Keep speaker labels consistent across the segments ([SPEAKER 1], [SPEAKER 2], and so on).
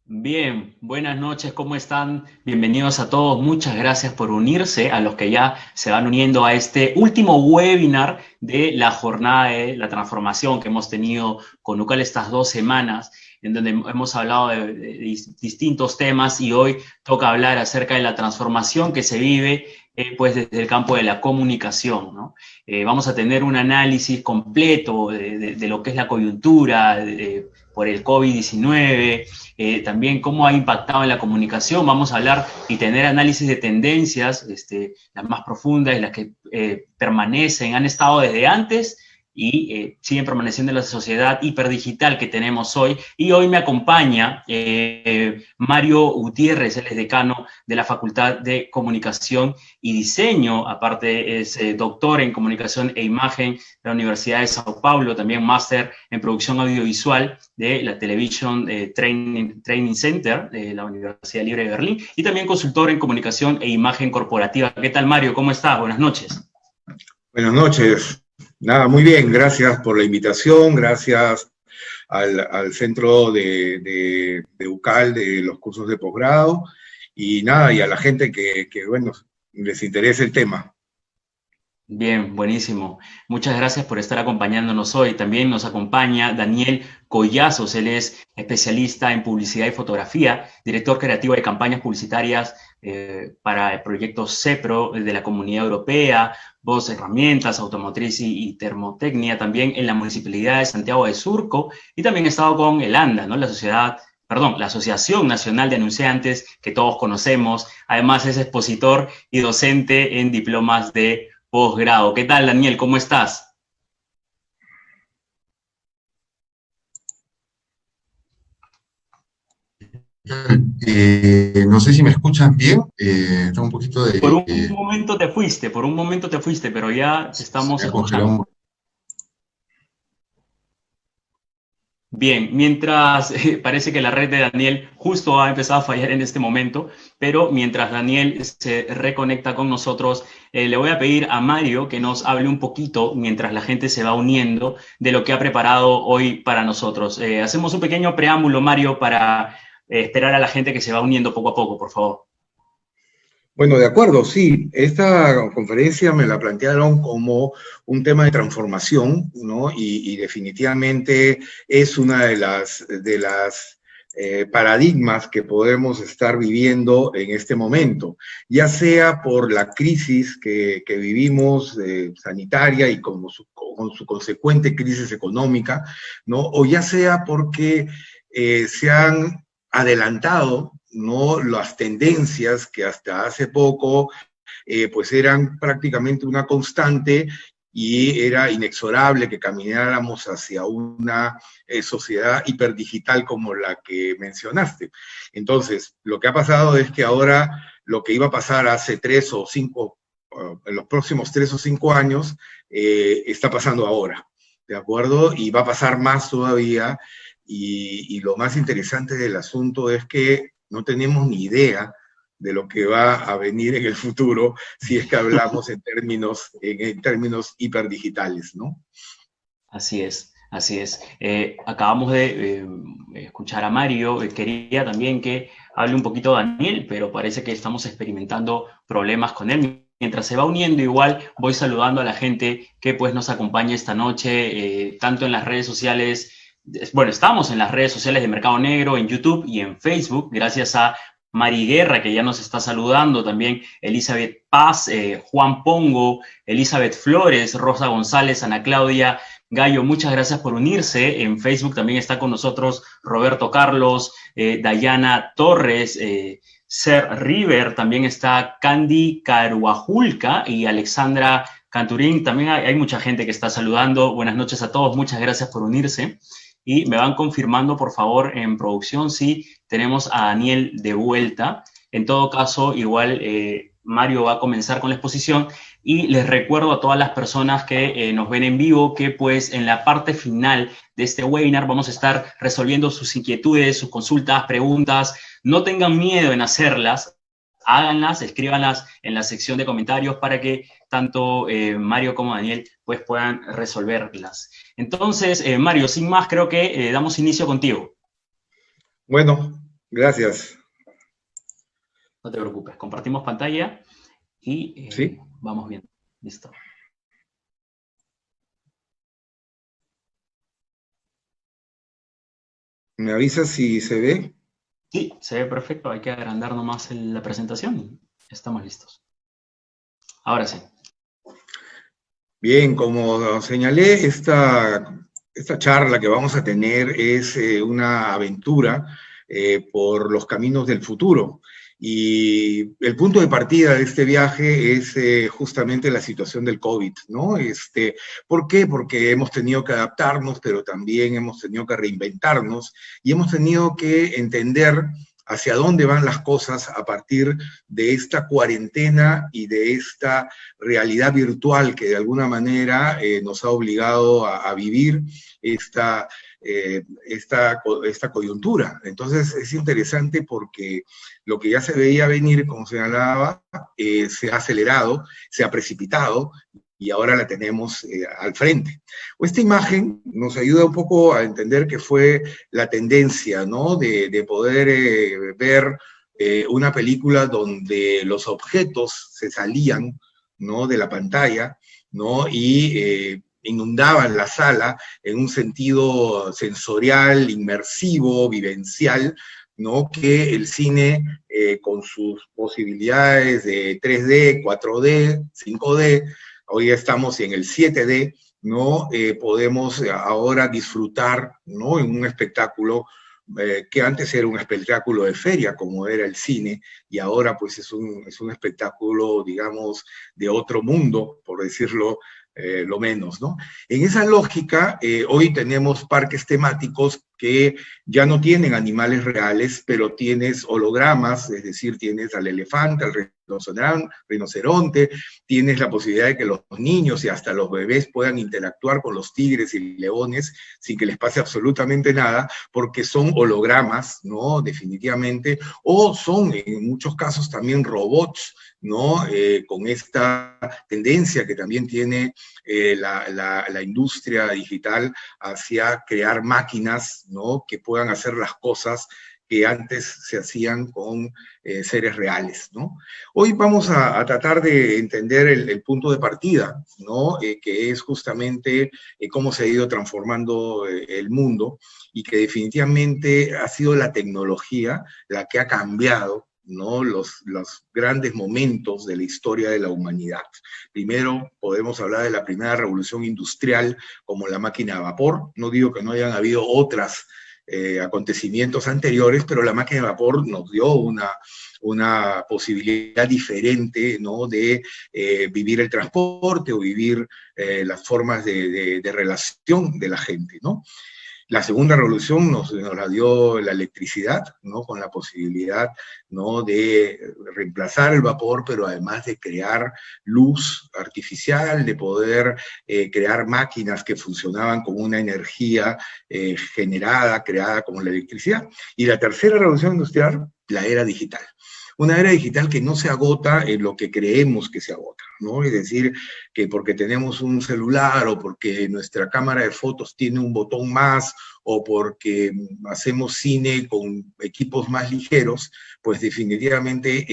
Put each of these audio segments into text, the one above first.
[SPEAKER 1] Bien, buenas noches, ¿cómo están? Bienvenidos a todos, muchas gracias por unirse, a los que ya se van uniendo a este último webinar de la jornada de la transformación que hemos tenido con Ucal estas 2 semanas, en donde hemos hablado de distintos temas y hoy toca hablar acerca de la transformación que se vive pues desde el campo de la comunicación, ¿no? Vamos a tener un análisis completo de lo que es la coyuntura por el COVID-19, también cómo ha impactado en la comunicación. Vamos a hablar y tener análisis de tendencias, las más profundas y las que permanecen, han estado desde antes y siguen permaneciendo en la sociedad hiperdigital que tenemos hoy. Y hoy me acompaña Mario Gutiérrez, él es decano de la Facultad de Comunicación y Diseño, aparte es doctor en Comunicación e Imagen de la Universidad de Sao Paulo, también máster en Producción Audiovisual de la Television Training Center de la Universidad Libre de Berlín y también consultor en Comunicación e Imagen Corporativa. ¿Qué tal, Mario? ¿Cómo estás? Buenas noches.
[SPEAKER 2] Buenas noches. Nada, muy bien, gracias por la invitación, gracias al centro de UCAL de los cursos de posgrado y nada, y a la gente bueno, les interesa el tema.
[SPEAKER 1] Bien, buenísimo. Muchas gracias por estar acompañándonos hoy. También nos acompaña Daniel Collazos, él es especialista en publicidad y fotografía, director creativo de campañas publicitarias para el proyecto CEPRO de la Comunidad Europea, Voz Herramientas, Automotriz y Termotecnia, también en la Municipalidad de Santiago de Surco, y también ha estado con el ANDA, ¿no? La Asociación Nacional de Anunciantes, que todos conocemos. Además es expositor y docente en diplomas de posgrado. ¿Qué tal, Daniel? ¿Cómo estás?
[SPEAKER 3] No sé si me escuchan bien. Está un poquito
[SPEAKER 1] Por un momento te fuiste, pero ya te
[SPEAKER 3] se
[SPEAKER 1] estamos
[SPEAKER 3] me ha congelado
[SPEAKER 1] escuchando. Bien, mientras parece que la red de Daniel justo ha empezado a fallar en este momento, pero mientras Daniel se reconecta con nosotros, le voy a pedir a Mario que nos hable un poquito, mientras la gente se va uniendo, de lo que ha preparado hoy para nosotros. Hacemos un pequeño preámbulo, Mario, para esperar a la gente que se va uniendo poco a poco, por favor.
[SPEAKER 2] Bueno, de acuerdo, sí, esta conferencia me la plantearon como un tema de transformación, ¿no? Y definitivamente es una de las paradigmas que podemos estar viviendo en este momento, ya sea por la crisis que vivimos sanitaria y con su consecuente crisis económica, ¿no? O ya sea porque se han adelantado, ¿no?, las tendencias que hasta hace poco pues eran prácticamente una constante y era inexorable que camináramos hacia una sociedad hiperdigital como la que mencionaste. Entonces, lo que ha pasado es que ahora lo que iba a pasar hace 3 o 5, en los próximos 3 o 5 años, está pasando ahora, ¿de acuerdo? Y va a pasar más todavía. Y lo más interesante del asunto es que no tenemos ni idea de lo que va a venir en el futuro si es que hablamos en términos hiperdigitales, ¿no?
[SPEAKER 1] Así es, así es. Acabamos de escuchar a Mario. Quería también que hable un poquito Daniel, pero parece que estamos experimentando problemas con él. Mientras se va uniendo, igual voy saludando a la gente que pues nos acompaña esta noche, tanto en las redes sociales. Bueno, estamos en las redes sociales de Mercado Negro, en YouTube y en Facebook, gracias a Mari Guerra, que ya nos está saludando, también Elizabeth Paz, Juan Pongo, Elizabeth Flores, Rosa González, Ana Claudia Gallo, muchas gracias por unirse. En Facebook también está con nosotros Roberto Carlos, Dayana Torres, Ser River, también está Candy Caruajulca y Alexandra Canturín. También hay mucha gente que está saludando. Buenas noches a todos, muchas gracias por unirse. Y me van confirmando, por favor, en producción, si tenemos a Daniel de vuelta. En todo caso, igual Mario va a comenzar con la exposición. Y les recuerdo a todas las personas que nos ven en vivo que pues en la parte final de este webinar vamos a estar resolviendo sus inquietudes, sus consultas, preguntas. No tengan miedo en hacerlas, háganlas, escríbanlas en la sección de comentarios para que tanto Mario como Daniel pues puedan resolverlas. Entonces, Mario, sin más, creo que damos inicio contigo.
[SPEAKER 2] Bueno, Gracias.
[SPEAKER 1] No te preocupes, compartimos pantalla y
[SPEAKER 2] ¿Sí?
[SPEAKER 1] vamos viendo. Listo.
[SPEAKER 2] ¿Me avisas si se ve?
[SPEAKER 1] Sí, se ve perfecto. Hay que agrandar nomás la presentación. Estamos listos. Ahora sí.
[SPEAKER 2] Bien, como señalé, esta charla que vamos a tener es una aventura por los caminos del futuro. Y el punto de partida de este viaje es justamente la situación del COVID, ¿no? ¿Por qué? Porque hemos tenido que adaptarnos, pero también hemos tenido que reinventarnos y hemos tenido que entender hacia dónde van las cosas a partir de esta cuarentena y de esta realidad virtual que de alguna manera nos ha obligado a vivir esta, esta coyuntura. Entonces es interesante porque lo que ya se veía venir, como señalaba, se ha acelerado, se ha precipitado y ahora la tenemos al frente. Esta imagen nos ayuda un poco a entender que fue la tendencia, ¿no? De poder ver una película donde los objetos se salían, ¿no? De la pantalla, ¿no? Y inundaban la sala en un sentido sensorial, inmersivo, vivencial, ¿no? Que el cine, con sus posibilidades de 3D, 4D, 5D, hoy estamos en el 7D, ¿no? Podemos ahora disfrutar, ¿no? En un espectáculo que antes era un espectáculo de feria, como era el cine, y ahora pues es un espectáculo, digamos, de otro mundo, por decirlo lo menos, ¿no? En esa lógica, hoy tenemos parques temáticos que ya no tienen animales reales, pero tienes hologramas, es decir, tienes al elefante, al rinoceronte, tienes la posibilidad de que los niños y hasta los bebés puedan interactuar con los tigres y leones sin que les pase absolutamente nada, porque son hologramas, ¿no? Definitivamente, o son en muchos casos también robots, ¿no? Con esta tendencia que también tiene la industria digital hacia crear máquinas, ¿no? Que puedan hacer las cosas que antes se hacían con seres reales, ¿no? Hoy vamos a tratar de entender el punto de partida, ¿no? Que es justamente cómo se ha ido transformando el mundo y que definitivamente ha sido la tecnología la que ha cambiado, ¿no? Los grandes momentos de la historia de la humanidad. Primero, podemos hablar de la primera revolución industrial como la máquina de vapor. No digo que no hayan habido otras acontecimientos anteriores, pero la máquina de vapor nos dio una posibilidad diferente, ¿no? De vivir el transporte o vivir las formas de relación de la gente, ¿no? La segunda revolución nos la dio la electricidad, ¿no? Con la posibilidad, ¿no? De reemplazar el vapor, pero además de crear luz artificial, de poder crear máquinas que funcionaban con una energía generada, creada como la electricidad. Y la tercera revolución industrial, la era digital. Una era digital que no se agota en lo que creemos que se agota, ¿no? Es decir, que porque tenemos un celular o porque nuestra cámara de fotos tiene un botón más o porque hacemos cine con equipos más ligeros, pues definitivamente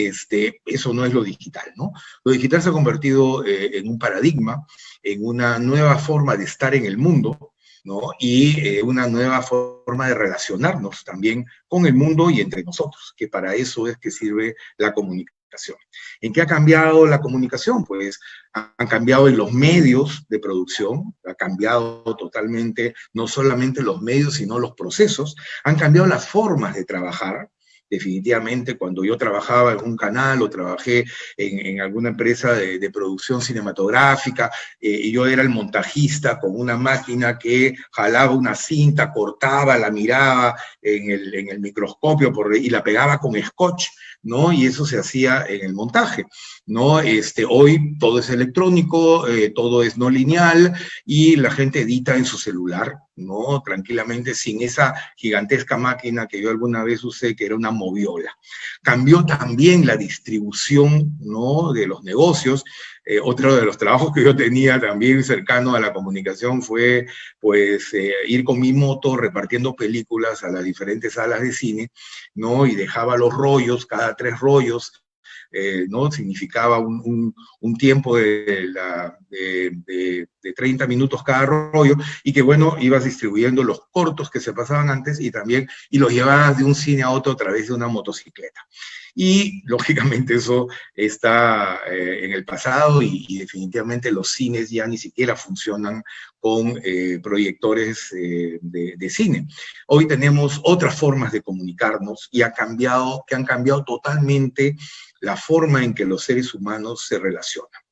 [SPEAKER 2] eso no es lo digital, ¿no? Lo digital se ha convertido en un paradigma, en una nueva forma de estar en el mundo, ¿no? Y una nueva forma de relacionarnos también con el mundo y entre nosotros, que para eso es que sirve la comunicación. ¿En qué ha cambiado la comunicación? Pues han cambiado en los medios de producción, ha cambiado totalmente no solamente los medios, sino los procesos, han cambiado las formas de trabajar. Definitivamente, cuando yo trabajaba en un canal o trabajé en alguna empresa de producción cinematográfica, y yo era el montajista con una máquina que jalaba una cinta, cortaba, la miraba en el microscopio y la pegaba con scotch, ¿no? Y eso se hacía en el montaje, ¿no? Hoy todo es electrónico, todo es no lineal y la gente edita en su celular, ¿no? Tranquilamente, sin esa gigantesca máquina que yo alguna vez usé, que era una moviola. Cambió también la distribución, ¿no? De los negocios. otro de los trabajos que yo tenía también cercano a la comunicación fue, pues, ir con mi moto repartiendo películas a las diferentes salas de cine, ¿no? Y dejaba los rollos, cada 3 rollos, ¿no? Significaba un tiempo de 30 minutos cada rollo, y que, bueno, ibas distribuyendo los cortos que se pasaban antes y los llevabas de un cine a otro a través de una motocicleta. Y, lógicamente, eso está en el pasado y definitivamente los cines ya ni siquiera funcionan con proyectores de cine. Hoy tenemos otras formas de comunicarnos y que han cambiado totalmente la forma en que los seres humanos se relacionan.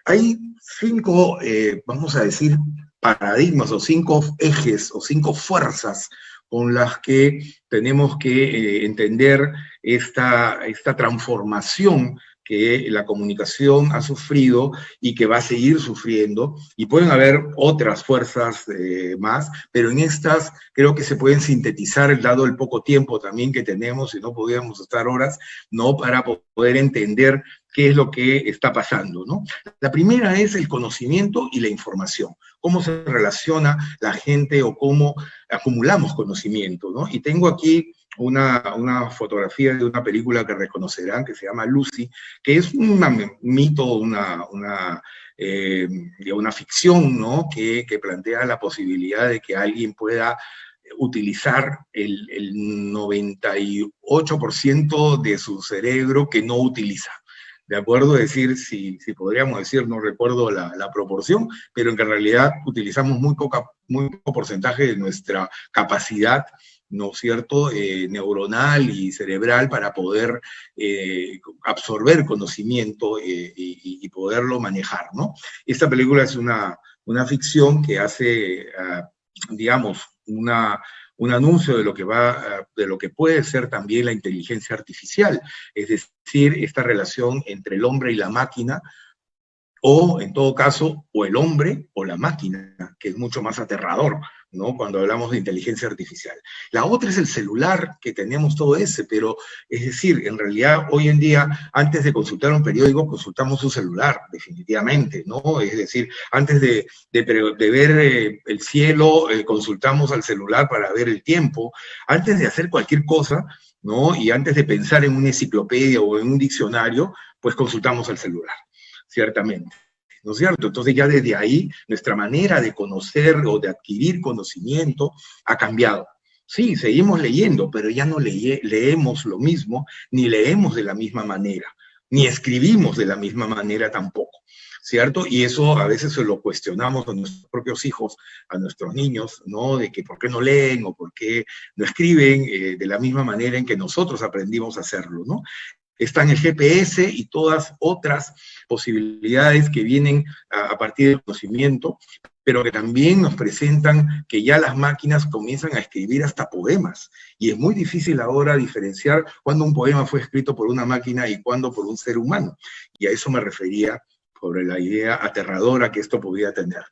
[SPEAKER 2] Hay 5, vamos a decir, paradigmas o 5 ejes o 5 fuerzas con las que tenemos que entender esta transformación que la comunicación ha sufrido y que va a seguir sufriendo, y pueden haber otras fuerzas más, pero en estas creo que se pueden sintetizar, dado el poco tiempo también que tenemos, y no podíamos estar horas, ¿no?, para poder entender qué es lo que está pasando, ¿no? La primera es el conocimiento y la información. Cómo se relaciona la gente o cómo acumulamos conocimiento, ¿no? Y tengo aquí una fotografía de una película que reconocerán, que se llama Lucy, que es un mito, una ficción, ¿no?, que plantea la posibilidad de que alguien pueda utilizar el 98% de su cerebro que no utiliza. ¿De acuerdo? Es decir, si podríamos decir, no recuerdo la proporción, pero en que en realidad utilizamos muy poco porcentaje de nuestra capacidad, ¿no es cierto?, neuronal y cerebral para poder absorber conocimiento y poderlo manejar, ¿no? Esta película es una ficción que hace, digamos, un anuncio de lo que puede ser también la inteligencia artificial, es decir, esta relación entre el hombre y la máquina, o en todo caso, o el hombre o la máquina, que es mucho más aterrador, ¿no?, cuando hablamos de inteligencia artificial. La otra es el celular, que tenemos todo ese, pero es decir, en realidad hoy en día, antes de consultar un periódico, consultamos un celular, definitivamente, ¿no? Es decir, antes de ver el cielo, consultamos al celular para ver el tiempo. Antes de hacer cualquier cosa, ¿no?, y antes de pensar en una enciclopedia o en un diccionario, pues consultamos al celular, ciertamente, ¿no es cierto? Entonces ya desde ahí nuestra manera de conocer o de adquirir conocimiento ha cambiado. Sí, seguimos leyendo, pero ya no leemos lo mismo, ni leemos de la misma manera, ni escribimos de la misma manera tampoco, ¿cierto? Y eso a veces se lo cuestionamos a nuestros propios hijos, a nuestros niños, ¿no?, de que por qué no leen o por qué no escriben de la misma manera en que nosotros aprendimos a hacerlo, ¿no? Están el GPS y todas otras posibilidades que vienen a partir del conocimiento, pero que también nos presentan que ya las máquinas comienzan a escribir hasta poemas, y es muy difícil ahora diferenciar cuándo un poema fue escrito por una máquina y cuándo por un ser humano, y a eso me refería por la idea aterradora que esto podía tener.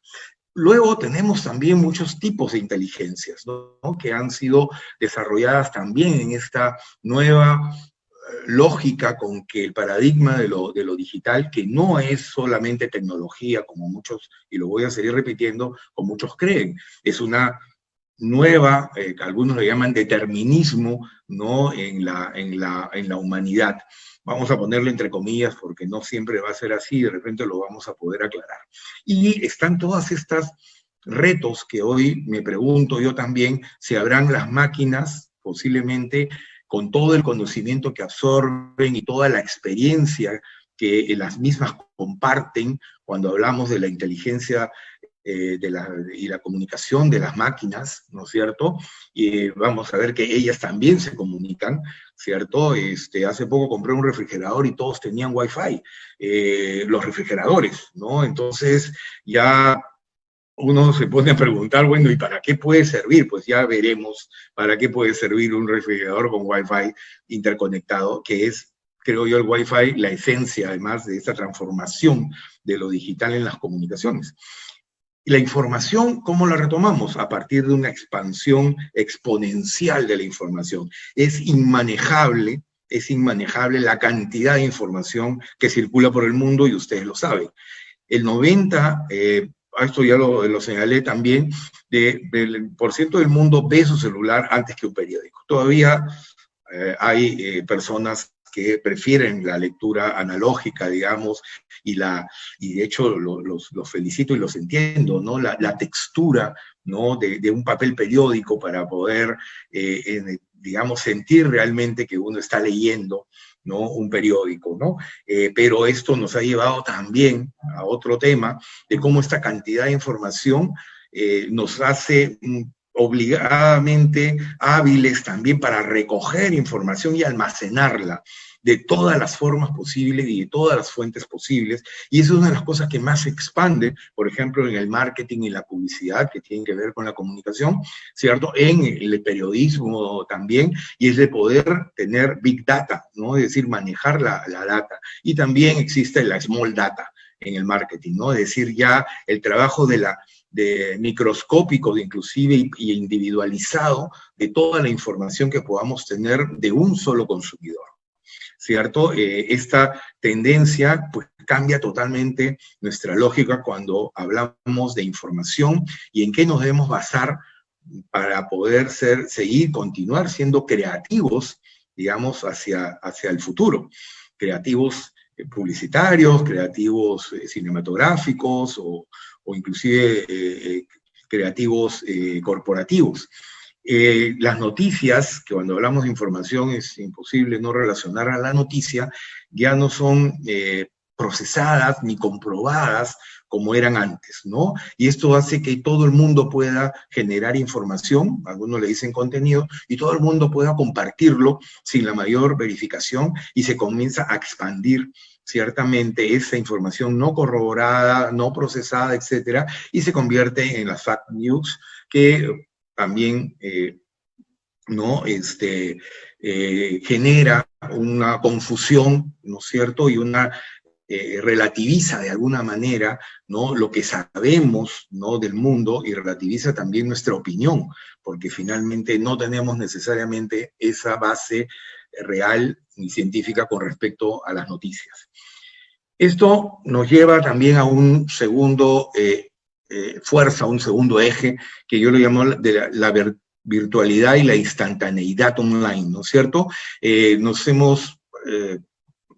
[SPEAKER 2] Luego tenemos también muchos tipos de inteligencias, ¿no?, que han sido desarrolladas también en esta nueva lógica con que el paradigma de lo digital, que no es solamente tecnología, como muchos, y lo voy a seguir repitiendo, como muchos creen, es una nueva, algunos le llaman determinismo, ¿no?, en la humanidad. Vamos a ponerlo entre comillas porque no siempre va a ser así, de repente lo vamos a poder aclarar. Y están todas estas retos que hoy me pregunto yo también, si habrán las máquinas posiblemente con todo el conocimiento que absorben y toda la experiencia que las mismas comparten cuando hablamos de la inteligencia y la comunicación de las máquinas, ¿no es cierto? Y vamos a ver que ellas también se comunican, ¿cierto? Hace poco compré un refrigerador y todos tenían Wi-Fi, los refrigeradores, ¿no? Entonces ya uno se pone a preguntar, bueno, ¿y para qué puede servir? Pues ya veremos para qué puede servir un refrigerador con Wi-Fi interconectado, que es, creo yo, el Wi-Fi, la esencia, además, de esta transformación de lo digital en las comunicaciones. Y la información, ¿cómo la retomamos? A partir de una expansión exponencial de la información. Es inmanejable, es inmanejable la cantidad de información que circula por el mundo y ustedes lo saben. El 90, esto ya lo señalé también, del por ciento del mundo ve su celular antes que un periódico. Todavía hay personas que prefieren la lectura analógica, digamos, y de hecho los felicito y los entiendo, ¿no? La textura, ¿no? de un papel periódico para poder, digamos, sentir realmente que uno está leyendo, ¿no? Un periódico, ¿no? Pero esto nos ha llevado también a otro tema de cómo esta cantidad de información nos hace obligadamente hábiles también para recoger información y almacenarla de todas las formas posibles y de todas las fuentes posibles, y eso es una de las cosas que más se expande, por ejemplo, en el marketing y la publicidad, que tienen que ver con la comunicación, ¿cierto? En el periodismo también, y es de poder tener big data, ¿no? Es decir, manejar la data, y también existe la small data en el marketing, ¿no? Es decir, ya el trabajo de microscópico, inclusive y individualizado, de toda la información que podamos tener de un solo consumidor, ¿cierto? Esta tendencia pues cambia totalmente nuestra lógica cuando hablamos de información y en qué nos debemos basar para poder continuar siendo creativos, digamos, hacia el futuro. Creativos publicitarios, creativos cinematográficos o inclusive creativos corporativos. Las noticias, que cuando hablamos de información es imposible no relacionar a la noticia, ya no son procesadas ni comprobadas como eran antes, ¿no? Y esto hace que todo el mundo pueda generar información, algunos le dicen contenido, y todo el mundo pueda compartirlo sin la mayor verificación y se comienza a expandir ciertamente esa información no corroborada, no procesada, etcétera, y se convierte en las fake news que también ¿no? Genera una confusión, ¿no es cierto? Y una relativiza de alguna manera, ¿no? Lo que sabemos, ¿no? Del mundo, y relativiza también nuestra opinión, porque finalmente no tenemos necesariamente esa base real ni científica con respecto a las noticias. Esto nos lleva también a un segundo un segundo eje, que yo lo llamo de la virtualidad y la instantaneidad online, ¿no es cierto?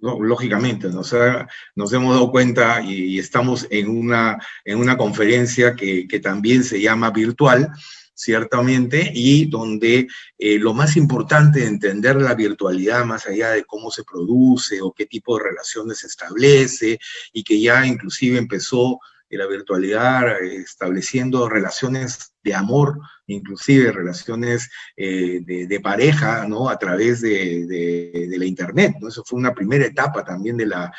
[SPEAKER 2] No, lógicamente, nos hemos dado cuenta y estamos en una conferencia que también se llama virtual, ciertamente, y donde lo más importante de entender la virtualidad, más allá de cómo se produce o qué tipo de relaciones se establece, y que ya inclusive empezó la virtualidad estableciendo relaciones de amor, inclusive relaciones de pareja, ¿no? A través de la internet, ¿no? Eso fue una primera etapa también de la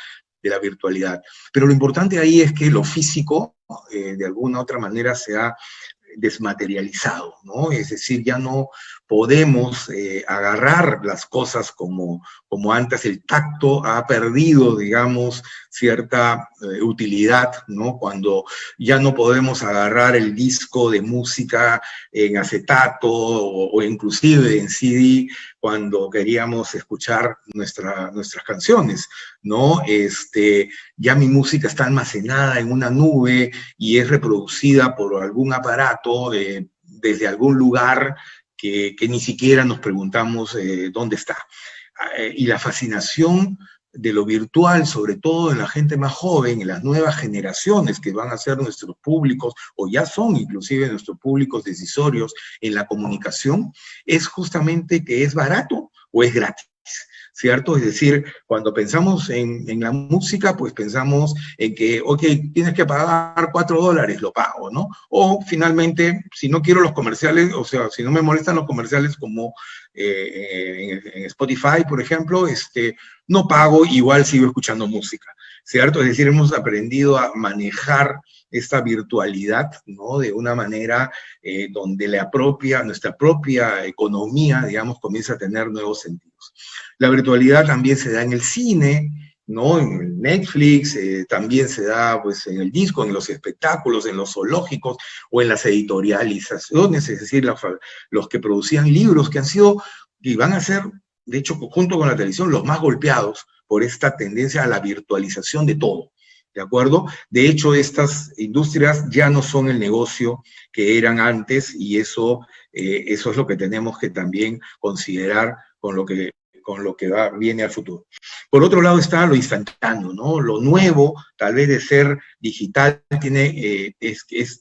[SPEAKER 2] virtualidad. Pero lo importante ahí es que lo físico, de alguna u otra manera, se ha desmaterializado, ¿no? Es decir, ya no podemos agarrar las cosas como antes. El tacto ha perdido, digamos, cierta utilidad, ¿no? Cuando ya no podemos agarrar el disco de música en acetato o inclusive en CD cuando queríamos escuchar nuestras canciones, ¿no? Ya mi música está almacenada en una nube y es reproducida por algún aparato desde algún lugar que ni siquiera nos preguntamos dónde está. Y la fascinación de lo virtual, sobre todo en la gente más joven, en las nuevas generaciones que van a ser nuestros públicos, o ya son inclusive nuestros públicos decisorios en la comunicación, es justamente que es barato o es gratis, ¿cierto? Es decir, cuando pensamos en la música, pues pensamos en que, ok, tienes que pagar $4, lo pago, ¿no? O finalmente, si no quiero los comerciales, o sea, si no me molestan los comerciales como en Spotify, por ejemplo, no pago, igual sigo escuchando música, ¿cierto? Es decir, hemos aprendido a manejar esta virtualidad, ¿no? De una manera donde nuestra propia economía, digamos, comienza a tener nuevos sentidos. La virtualidad también se da en el cine, ¿no? En el Netflix, también se da pues, en el disco, en los espectáculos, en los zoológicos o en las editorializaciones, es decir, los que producían libros que han sido y van a ser de hecho, junto con la televisión, los más golpeados por esta tendencia a la virtualización de todo. ¿De acuerdo? De hecho, estas industrias ya no son el negocio que eran antes y eso es lo que tenemos que también considerar con lo que viene al futuro. Por otro lado está lo instantáneo, ¿no? Lo nuevo, tal vez de ser digital, es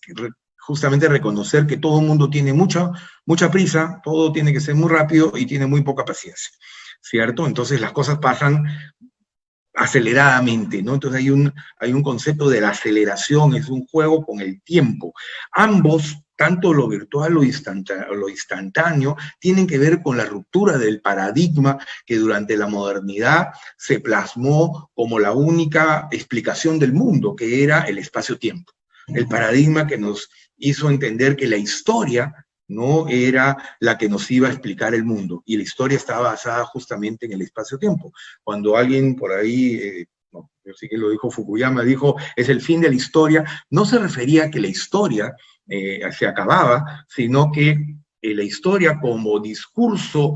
[SPEAKER 2] justamente reconocer que todo el mundo tiene mucha prisa, todo tiene que ser muy rápido y tiene muy poca paciencia, ¿cierto? Entonces las cosas pasan aceleradamente, ¿no? Entonces hay un concepto de la aceleración, es un juego con el tiempo. Ambos, tanto lo virtual o lo instantáneo, tienen que ver con la ruptura del paradigma que durante la modernidad se plasmó como la única explicación del mundo, que era el espacio-tiempo. El paradigma que nos hizo entender que la historia no era la que nos iba a explicar el mundo, y la historia estaba basada justamente en el espacio-tiempo. Cuando alguien por ahí, no, yo sí que lo dijo Fukuyama, dijo, es el fin de la historia, no se refería a que la historia se acababa, sino que la historia como discurso,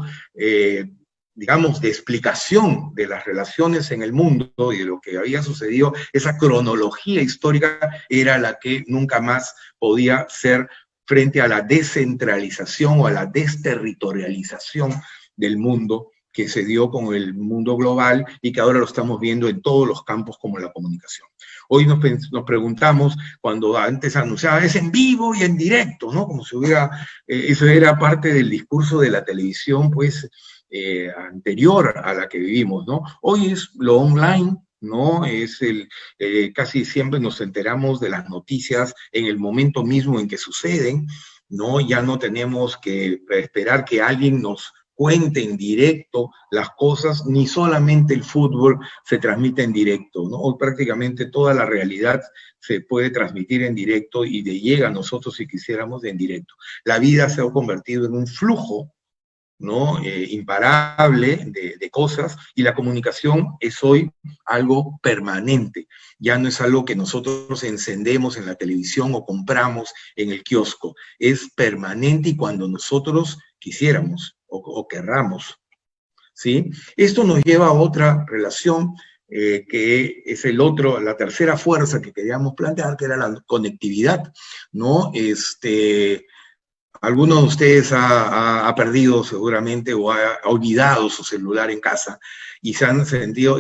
[SPEAKER 2] digamos, de explicación de las relaciones en el mundo y de lo que había sucedido, esa cronología histórica era la que nunca más podía ser frente a la descentralización o a la desterritorialización del mundo que se dio con el mundo global y que ahora lo estamos viendo en todos los campos como la comunicación. Hoy nos preguntamos, cuando antes anunciaba, es en vivo y en directo, ¿no? Como si hubiera, eso era parte del discurso de la televisión, pues, anterior a la que vivimos, ¿no? Hoy es lo online, ¿no? Casi siempre nos enteramos de las noticias en el momento mismo en que suceden, ¿no? Ya no tenemos que esperar que alguien nos cuente en directo las cosas, ni solamente el fútbol se transmite en directo, ¿no? Hoy prácticamente toda la realidad se puede transmitir en directo y llega a nosotros si quisiéramos en directo. La vida se ha convertido en un flujo, ¿no? Imparable de cosas, y la comunicación es hoy algo permanente, ya no es algo que nosotros encendemos en la televisión o compramos en el kiosco, es permanente y cuando nosotros quisiéramos o querramos, ¿sí? Esto nos lleva a otra relación que es la tercera fuerza que queríamos plantear, que era la conectividad, ¿no? Alguno de ustedes ha perdido seguramente o ha olvidado su celular en casa y han sentido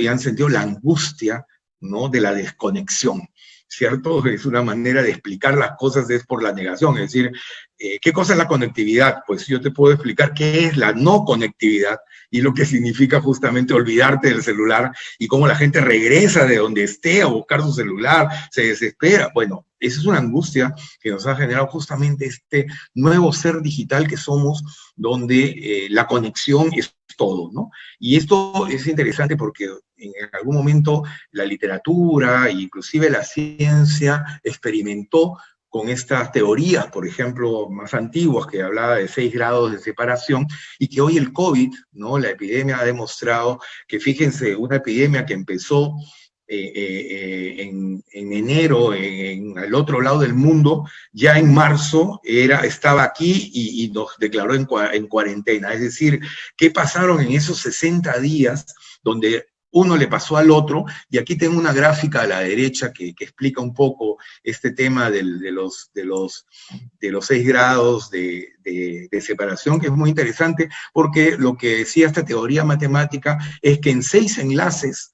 [SPEAKER 2] la angustia, ¿no? De la desconexión, ¿cierto? Es una manera de explicar las cosas, es por la negación. Es decir, ¿qué cosa es la conectividad? Pues yo te puedo explicar qué es la no conectividad y lo que significa justamente olvidarte del celular y cómo la gente regresa de donde esté a buscar su celular, se desespera. Bueno, esa es una angustia que nos ha generado justamente este nuevo ser digital que somos, donde la conexión es todo, ¿no? Y esto es interesante porque en algún momento la literatura e inclusive la ciencia experimentó con estas teorías, por ejemplo, más antiguas, que hablaba de 6 grados de separación, y que hoy el COVID, ¿no? La epidemia ha demostrado que, fíjense, una epidemia que empezó en enero, al otro lado del mundo, ya en marzo estaba aquí y nos declaró en cuarentena. Es decir, ¿qué pasaron en esos 60 días donde uno le pasó al otro? Y aquí tengo una gráfica a la derecha que explica un poco este tema de los 6 grados de separación, que es muy interesante, porque lo que decía esta teoría matemática es que en 6 enlaces,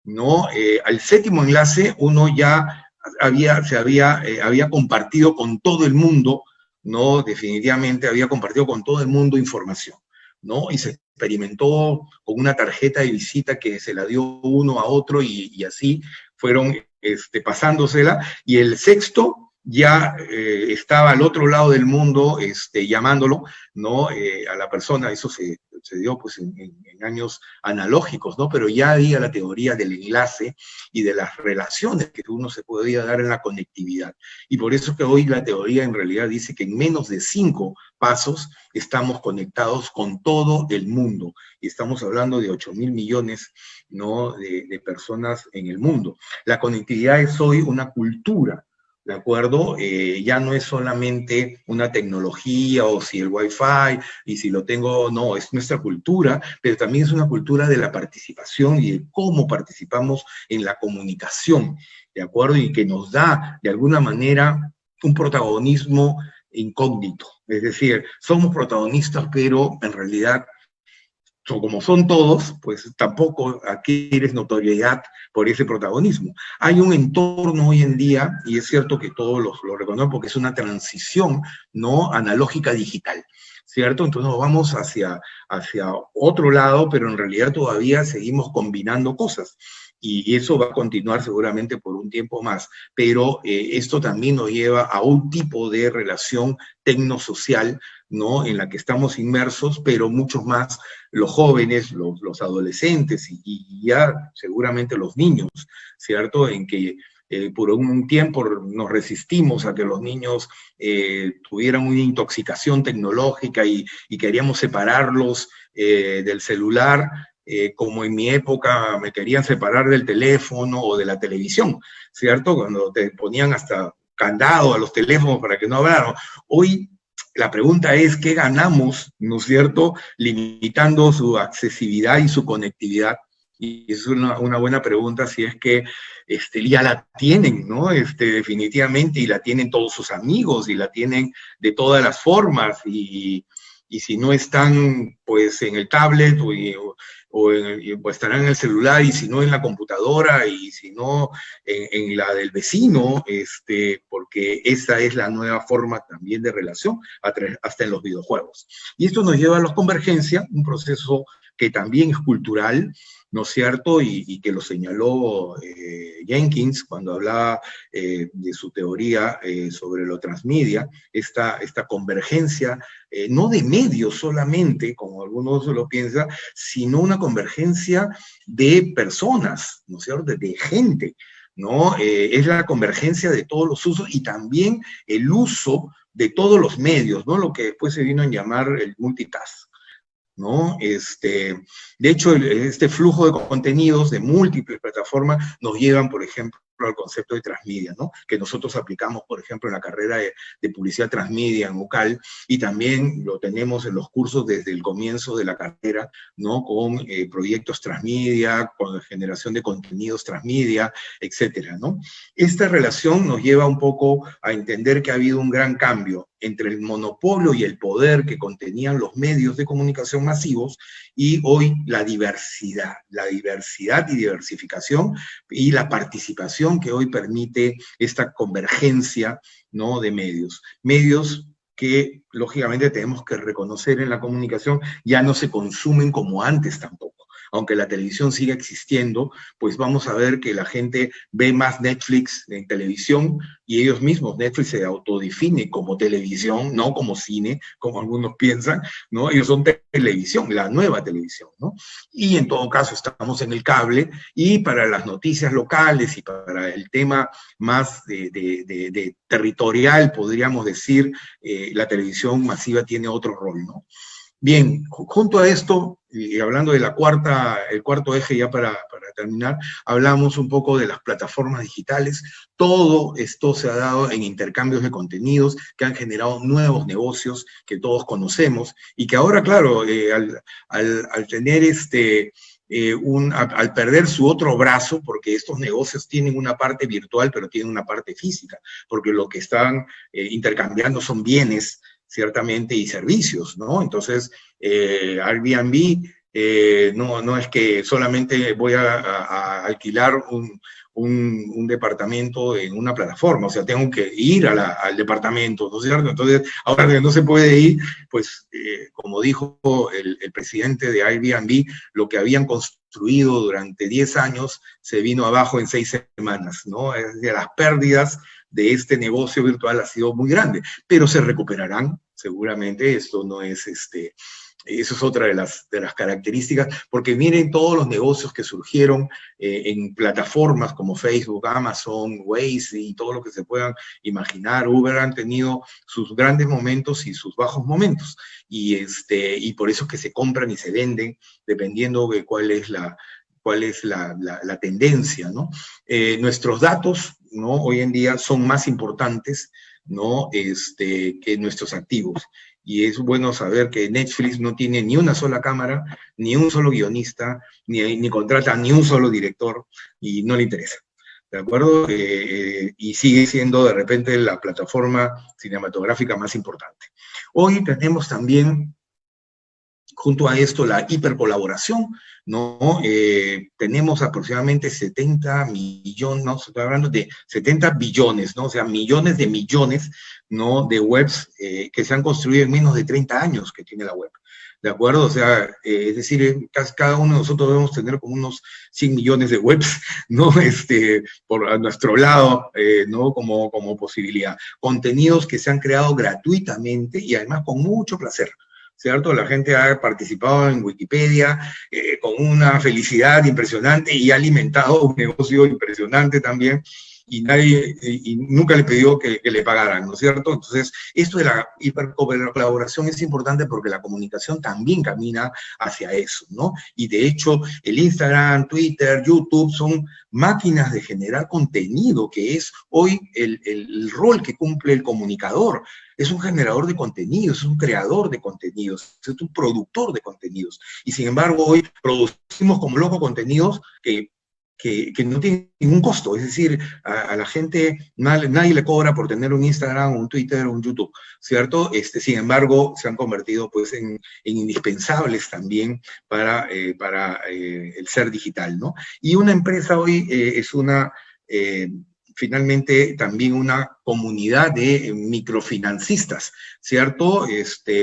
[SPEAKER 2] ¿no? Al 7º enlace uno ya había compartido con todo el mundo, ¿no? Definitivamente había compartido con todo el mundo información, ¿no? Y se experimentó con una tarjeta de visita que se la dio uno a otro y así fueron pasándosela, y el 6º ya estaba al otro lado del mundo llamándolo, ¿no? A la persona. Eso se dio pues en años analógicos, ¿no? Pero ya había la teoría del enlace y de las relaciones que uno se podía dar en la conectividad. Y por eso que hoy la teoría en realidad dice que en menos de 5 pasos estamos conectados con todo el mundo. Y estamos hablando de 8.000 millones, ¿no? de personas en el mundo. La conectividad es hoy una cultura, ¿de acuerdo? Ya no es solamente una tecnología o si el Wi-Fi y si lo tengo, no, es nuestra cultura, pero también es una cultura de la participación y de cómo participamos en la comunicación, ¿de acuerdo? Y que nos da, de alguna manera, un protagonismo incógnito. Es decir, somos protagonistas, pero en realidad como son todos, pues tampoco adquieres notoriedad por ese protagonismo. Hay un entorno hoy en día, y es cierto que todos lo reconocen porque es una transición no analógica digital, ¿cierto? Entonces nos vamos hacia otro lado, pero en realidad todavía seguimos combinando cosas. Y eso va a continuar seguramente por un tiempo más, pero esto también nos lleva a un tipo de relación tecnosocial, ¿no? En la que estamos inmersos, pero muchos más los jóvenes, los adolescentes y ya seguramente los niños, ¿cierto? En que por un tiempo nos resistimos a que los niños tuvieran una intoxicación tecnológica y queríamos separarlos del celular, como en mi época me querían separar del teléfono o de la televisión, ¿cierto? Cuando te ponían hasta candado a los teléfonos para que no hablaran. Hoy la pregunta es, ¿qué ganamos, no es cierto?, limitando su accesibilidad y su conectividad. Y es una buena pregunta si es que ya la tienen, ¿no? Definitivamente, y la tienen todos sus amigos, y la tienen de todas las formas, y si no están, pues, en el tablet pues estarán en el celular, y si no en la computadora, y si no en la del vecino, porque esa es la nueva forma también de relación, hasta en los videojuegos. Y esto nos lleva a la convergencia, un proceso que también es cultural, ¿no es cierto? Y que lo señaló Jenkins cuando hablaba de su teoría sobre lo transmedia, esta convergencia, no de medios solamente, como algunos lo piensan, sino una convergencia de personas, ¿no es cierto?, de gente, ¿no? Es la convergencia de todos los usos y también el uso de todos los medios, ¿no? Lo que después se vino a llamar el multitask, ¿no? De hecho, este flujo de contenidos de múltiples plataformas nos llevan, por ejemplo, al concepto de transmedia, ¿no? Que nosotros aplicamos, por ejemplo, en la carrera de publicidad transmedia en UCAL, y también lo tenemos en los cursos desde el comienzo de la carrera, ¿no? Con proyectos transmedia, con generación de contenidos transmedia, etcétera, ¿no? Esta relación nos lleva un poco a entender que ha habido un gran cambio entre el monopolio y el poder que contenían los medios de comunicación masivos, y hoy la diversidad y diversificación y la participación que hoy permite esta convergencia, ¿no?, de medios. Medios que, lógicamente, tenemos que reconocer en la comunicación, ya no se consumen como antes tampoco. Aunque la televisión siga existiendo, pues vamos a ver que la gente ve más Netflix en televisión, y ellos mismos, Netflix se autodefine como televisión, no como cine, como algunos piensan, ¿no? Ellos son televisión, la nueva televisión, ¿no? Y en todo caso estamos en el cable, y para las noticias locales y para el tema más de territorial, podríamos decir, la televisión masiva tiene otro rol, ¿no? Bien, junto a esto, y hablando de el cuarto eje ya para terminar, hablamos un poco de las plataformas digitales. Todo esto se ha dado en intercambios de contenidos que han generado nuevos negocios que todos conocemos, y que ahora, claro, al tener al perder su otro brazo, porque estos negocios tienen una parte virtual, pero tienen una parte física, porque lo que están intercambiando son bienes, ciertamente, y servicios, ¿no? Entonces, Airbnb no es que solamente voy a alquilar un departamento en una plataforma, o sea, tengo que ir al departamento, ¿no es cierto? Entonces, ahora que no se puede ir, pues, como dijo el presidente de Airbnb, lo que habían construido durante 10 años se vino abajo en 6 semanas, ¿no? Es decir, las pérdidas de este negocio virtual ha sido muy grande, pero se recuperarán seguramente. Esto no es eso es otra de las características, porque miren todos los negocios que surgieron en plataformas como Facebook, Amazon, Waze y todo lo que se puedan imaginar. Uber han tenido sus grandes momentos y sus bajos momentos, y por eso es que se compran y se venden dependiendo de cuál es cuál es la tendencia, ¿no? Nuestros datos, ¿no? Hoy en día son más importantes, ¿no? Que nuestros activos. Y es bueno saber que Netflix no tiene ni una sola cámara, ni un solo guionista, ni contrata ni un solo director, y no le interesa. ¿De acuerdo? Y sigue siendo de repente la plataforma cinematográfica más importante. Hoy tenemos también, junto a esto, la hipercolaboración, ¿no? Tenemos aproximadamente 70 millones, no, estoy hablando de 70 billones, ¿no? O sea, millones, ¿no? De webs que se han construido en menos de 30 años que tiene la web. ¿De acuerdo? O sea, es decir, cada uno de nosotros debemos tener como unos 100 millones de webs, ¿no? Por a nuestro lado, ¿no? Como posibilidad. Contenidos que se han creado gratuitamente y además con mucho placer, ¿cierto? La gente ha participado en Wikipedia con una felicidad impresionante y ha alimentado un negocio impresionante también, y nunca le pidió que le pagaran, ¿no es cierto? Entonces, esto de la hipercolaboración es importante porque la comunicación también camina hacia eso, ¿no? Y de hecho, el Instagram, Twitter, YouTube son máquinas de generar contenido, que es hoy el rol que cumple el comunicador. Es un generador de contenidos, es un creador de contenidos, es un productor de contenidos. Y sin embargo, hoy producimos como loco contenidos que no tienen ningún costo. Es decir, a la gente nadie le cobra por tener un Instagram, un Twitter, un YouTube, ¿cierto? Sin embargo, se han convertido pues en indispensables también para el ser digital, ¿no? Y una empresa hoy es finalmente también una comunidad de microfinancistas, ¿cierto?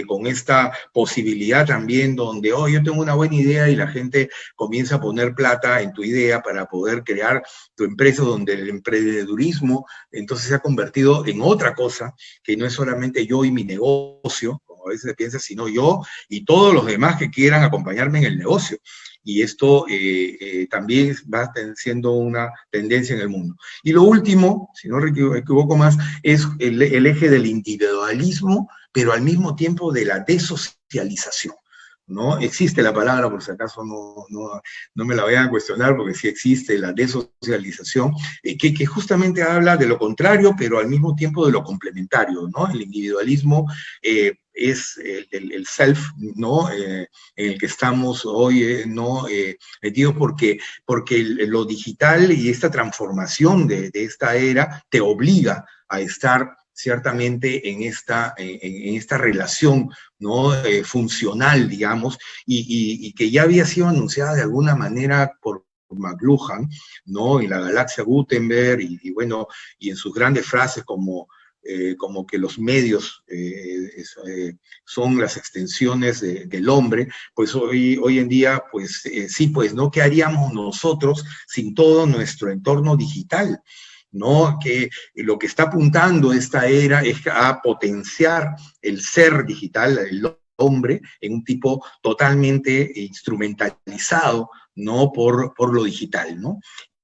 [SPEAKER 2] Con esta posibilidad también donde, yo tengo una buena idea y la gente comienza a poner plata en tu idea para poder crear tu empresa, donde el emprendedurismo entonces se ha convertido en otra cosa, que no es solamente yo y mi negocio, como a veces se piensa, sino yo y todos los demás que quieran acompañarme en el negocio. Y esto también va siendo una tendencia en el mundo. Y lo último, si no me equivoco más, es el eje del individualismo, pero al mismo tiempo de la desocialización, ¿no? Existe la palabra, por si acaso no me la vayan a cuestionar, porque sí existe la desocialización, que justamente habla de lo contrario, pero al mismo tiempo de lo complementario, ¿no? El individualismo es el self, ¿no? En el que estamos hoy, ¿no? Metidos porque lo digital y esta transformación de esta era te obliga a estar ciertamente en esta relación, ¿no? Funcional, digamos, y que ya había sido anunciada de alguna manera por McLuhan, ¿no? En la galaxia Gutenberg, bueno, y en sus grandes frases como que los medios son las extensiones del hombre, pues hoy en día, pues sí, pues, ¿no? ¿Qué haríamos nosotros sin todo nuestro entorno digital? ¿No? Que lo que está apuntando esta era es a potenciar el ser digital, el hombre, en un tipo totalmente instrumentalizado, ¿no? Por lo digital, ¿no?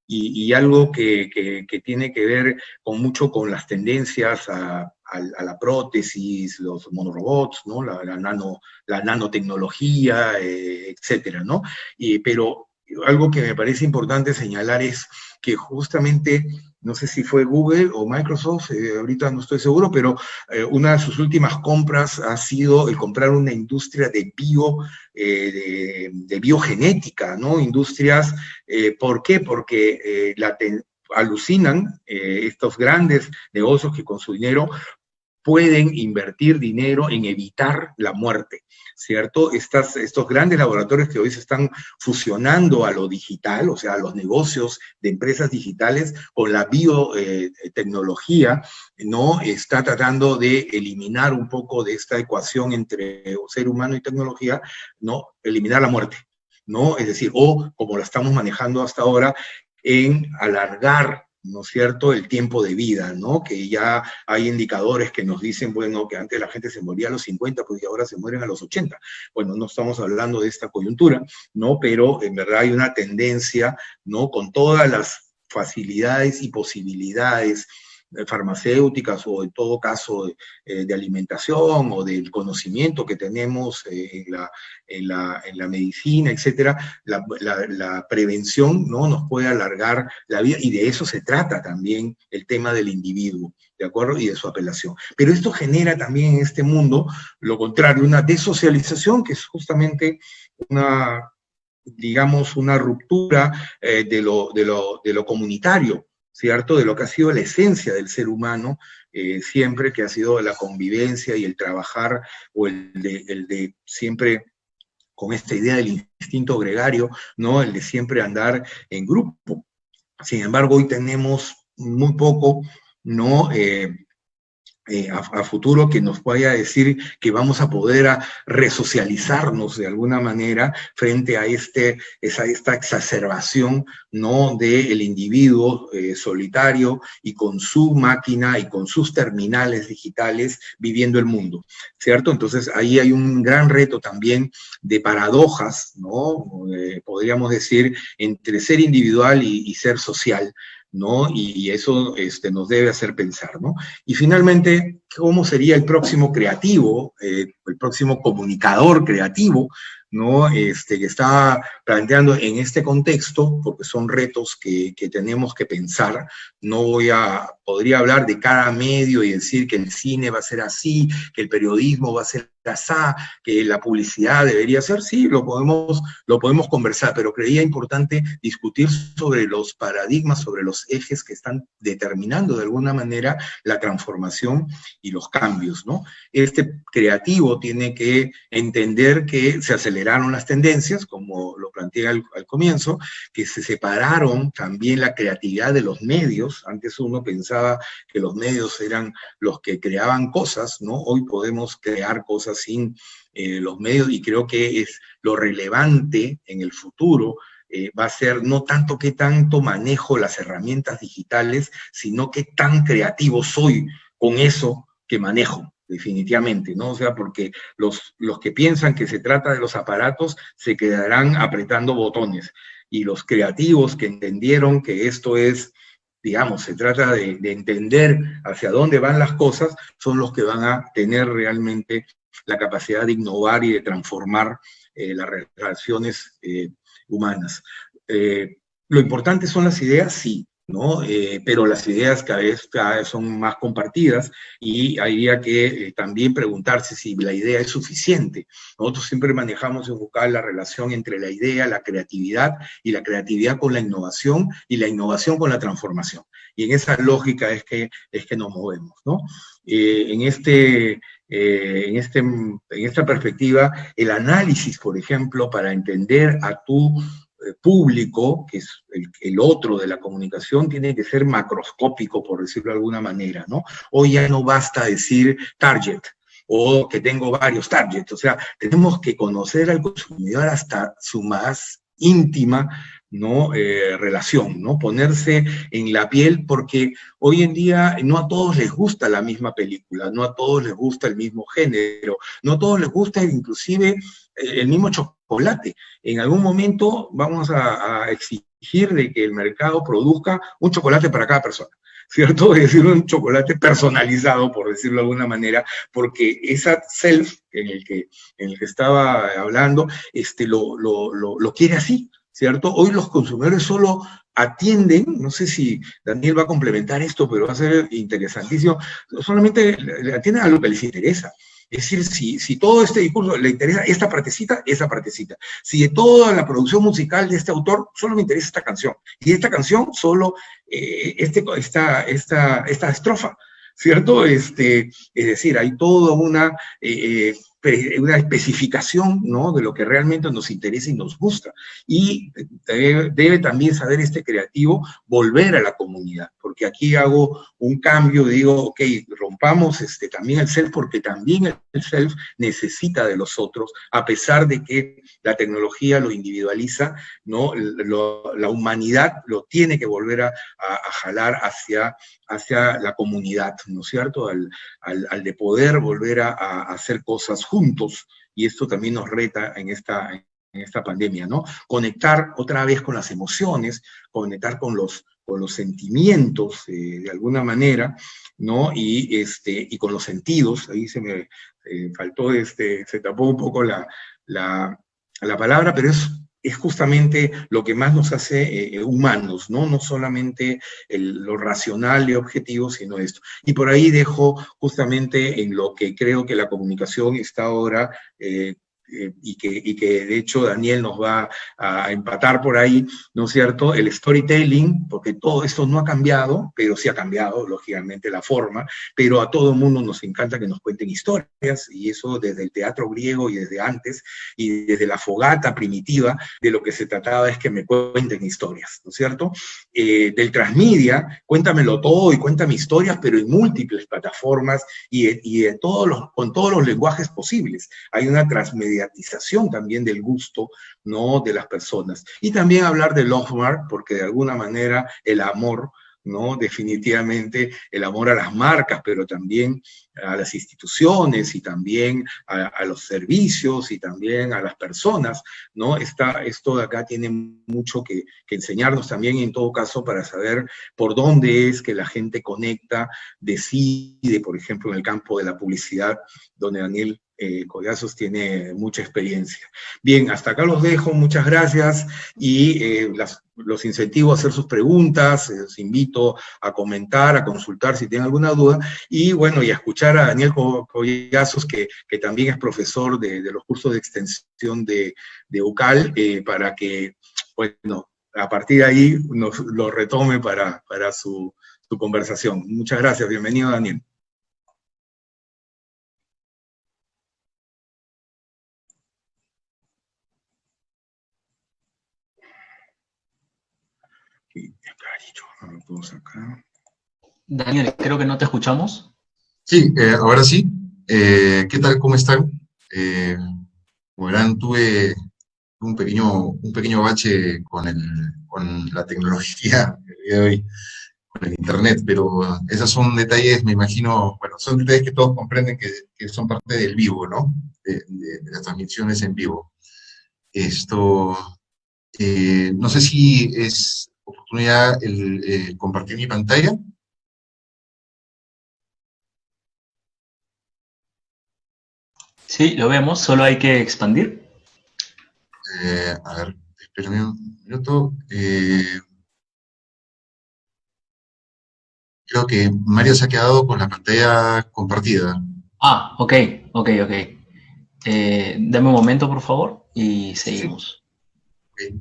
[SPEAKER 2] Y algo que tiene que ver mucho con las tendencias a la prótesis, los monorobots, ¿no? La nanotecnología, etcétera, ¿no? Pero algo que me parece importante señalar es que justamente, no sé si fue Google o Microsoft, ahorita no estoy seguro, pero una de sus últimas compras ha sido el comprar una industria de biogenética, ¿no? Industrias, ¿por qué? Porque alucinan estos grandes negocios que con su dinero pueden invertir dinero en evitar la muerte, ¿cierto? Estos grandes laboratorios que hoy se están fusionando a lo digital, o sea, a los negocios de empresas digitales con la biotecnología, ¿no? Está tratando de eliminar un poco de esta ecuación entre ser humano y tecnología, ¿no? Eliminar la muerte, ¿no? Es decir, o como la estamos manejando hasta ahora, en alargar, ¿no es cierto?, el tiempo de vida, ¿no? Que ya hay indicadores que nos dicen, bueno, que antes la gente se moría a los 50, pues ahora se mueren a los 80. Bueno, no estamos hablando de esta coyuntura, ¿no? Pero en verdad hay una tendencia, ¿no? Con todas las facilidades y posibilidades farmacéuticas o en todo caso de alimentación o del conocimiento que tenemos en la medicina, etcétera, la prevención, ¿no?, nos puede alargar la vida, y de eso se trata también el tema del individuo, ¿de acuerdo? Y de su apelación. Pero esto genera también en este mundo lo contrario, una desocialización, que es justamente una, digamos, una ruptura de lo comunitario, ¿cierto? De lo que ha sido la esencia del ser humano, siempre, que ha sido la convivencia y el trabajar, o el de siempre con esta idea del instinto gregario, ¿no? El de siempre andar en grupo. Sin embargo, hoy tenemos muy poco, ¿no?, a futuro, que nos vaya a decir que vamos a poder resocializarnos de alguna manera frente a esta exacerbación, ¿no?, del individuo solitario y con su máquina y con sus terminales digitales viviendo el mundo, ¿cierto? Entonces ahí hay un gran reto también de paradojas, ¿no?, podríamos decir, entre ser individual y ser social, ¿no? Y eso nos debe hacer pensar, ¿no? Y finalmente, ¿cómo sería el próximo creativo, el próximo comunicador creativo, ¿no?, que está planteando en este contexto? Porque son retos que tenemos que pensar. Podría hablar de cada medio y decir que el cine va a ser así, que el periodismo va a ser así, que la publicidad debería ser, sí, lo podemos conversar, pero creía importante discutir sobre los paradigmas, sobre los ejes que están determinando de alguna manera la transformación y los cambios, ¿no? Este creativo tiene que entender que se aceleraron las tendencias, como lo planteé al comienzo, que se separaron también la creatividad de los medios. Antes uno pensaba que los medios eran los que creaban cosas, ¿no? Hoy podemos crear cosas sin los medios, y creo que es lo relevante en el futuro. Va a ser no tanto qué tanto manejo las herramientas digitales, sino qué tan creativo soy con eso que manejo, definitivamente, ¿no? O sea, porque los que piensan que se trata de los aparatos se quedarán apretando botones, y los creativos que entendieron que esto es, digamos, se trata de entender hacia dónde van las cosas, son los que van a tener realmente la capacidad de innovar y de transformar las relaciones humanas. Lo importante son las ideas, sí, ¿no? Pero las ideas cada vez son más compartidas, y habría que también preguntarse si la idea es suficiente. Nosotros siempre manejamos en buscar la relación entre la idea, la creatividad, y la creatividad con la innovación, y la innovación con la transformación. Y en esa lógica es que nos movemos, ¿no? En esta perspectiva, el análisis, por ejemplo, para entender a tu público, que es el otro de la comunicación, tiene que ser macroscópico, por decirlo de alguna manera, ¿no? Hoy ya no basta decir target, o que tengo varios targets. O sea, tenemos que conocer al consumidor hasta su más íntima, ¿no?, relación, ¿no? Ponerse en la piel, porque hoy en día no a todos les gusta la misma película, no a todos les gusta el mismo género, no a todos les gusta inclusive el mismo chocolate. En algún momento vamos a exigir de que el mercado produzca un chocolate para cada persona, ¿cierto? Es decir, un chocolate personalizado, por decirlo de alguna manera, porque esa self en el que estaba hablando, lo quiere así, ¿cierto? Hoy los consumidores solo atienden, no sé si Daniel va a complementar esto, pero va a ser interesantísimo, solamente le atienden a lo que les interesa. Es decir, si todo este discurso le interesa esta partecita, esa partecita. Si de toda la producción musical de este autor solo me interesa esta canción, y esta canción solo esta estrofa, ¿cierto? Es decir, hay toda una especificación, ¿no?, de lo que realmente nos interesa y nos gusta. Y debe también saber este creativo volver a la comunidad, porque aquí hago un cambio, digo, ok, rompamos también el self, porque también el self necesita de los otros, a pesar de que la tecnología lo individualiza, ¿no? La humanidad lo tiene que volver a jalar hacia la comunidad, ¿no es cierto? Al de poder volver a hacer cosas juntos, y esto también nos reta en esta pandemia, ¿no? Conectar otra vez con las emociones, conectar con los con los sentimientos, de alguna manera, ¿no? Y con los sentidos, ahí se me faltó, se tapó un poco la palabra, pero es justamente lo que más nos hace humanos, ¿no? No solamente lo racional y objetivo, sino esto. Y por ahí dejo justamente en lo que creo que la comunicación está ahora, y que de hecho Daniel nos va a empatar por ahí, ¿no es cierto? El storytelling, porque todo esto no ha cambiado, pero sí ha cambiado, lógicamente, la forma, pero a todo mundo nos encanta que nos cuenten historias, y eso desde el teatro griego y desde antes, y desde la fogata primitiva, de lo que se trataba es que me cuenten historias, ¿no es cierto? Del transmedia, cuéntamelo todo y cuéntame historias, pero en múltiples plataformas y con todos los lenguajes posibles. Hay una transmediación también del gusto, ¿no?, de las personas. Y también hablar de Love Mark, porque de alguna manera el amor, ¿no?, definitivamente el amor a las marcas, pero también a las instituciones y también a los servicios y también a las personas, ¿no? Esto de acá tiene mucho que enseñarnos también, en todo caso, para saber por dónde es que la gente conecta, decide, por ejemplo, en el campo de la publicidad, donde Daniel Collazos tiene mucha experiencia. Bien, hasta acá los dejo, muchas gracias, y los incentivo a hacer sus preguntas, los invito a comentar, a consultar si tienen alguna duda, y bueno, y a escuchar a Daniel Collazos, que también es profesor de los cursos de extensión de UCAL, para que, bueno, a partir de ahí lo retome para su conversación. Muchas gracias, bienvenido Daniel.
[SPEAKER 1] Daniel, creo que no te escuchamos.
[SPEAKER 3] Sí, ahora sí. ¿Qué tal? ¿Cómo están? Como verán, tuve un pequeño bache con la tecnología el día de hoy, con el internet, pero esos son detalles, me imagino, bueno, son detalles que todos comprenden que son parte del vivo, ¿no? De las transmisiones en vivo. Esto, no sé si es oportunidad el compartir mi pantalla.
[SPEAKER 1] Sí, lo vemos, solo hay que expandir.
[SPEAKER 3] A ver, espérame un minuto. Creo que Mario se ha quedado con la pantalla compartida.
[SPEAKER 1] Ah, ok. Dame un momento, por favor, y
[SPEAKER 3] Sí.
[SPEAKER 1] seguimos.
[SPEAKER 3] Okay.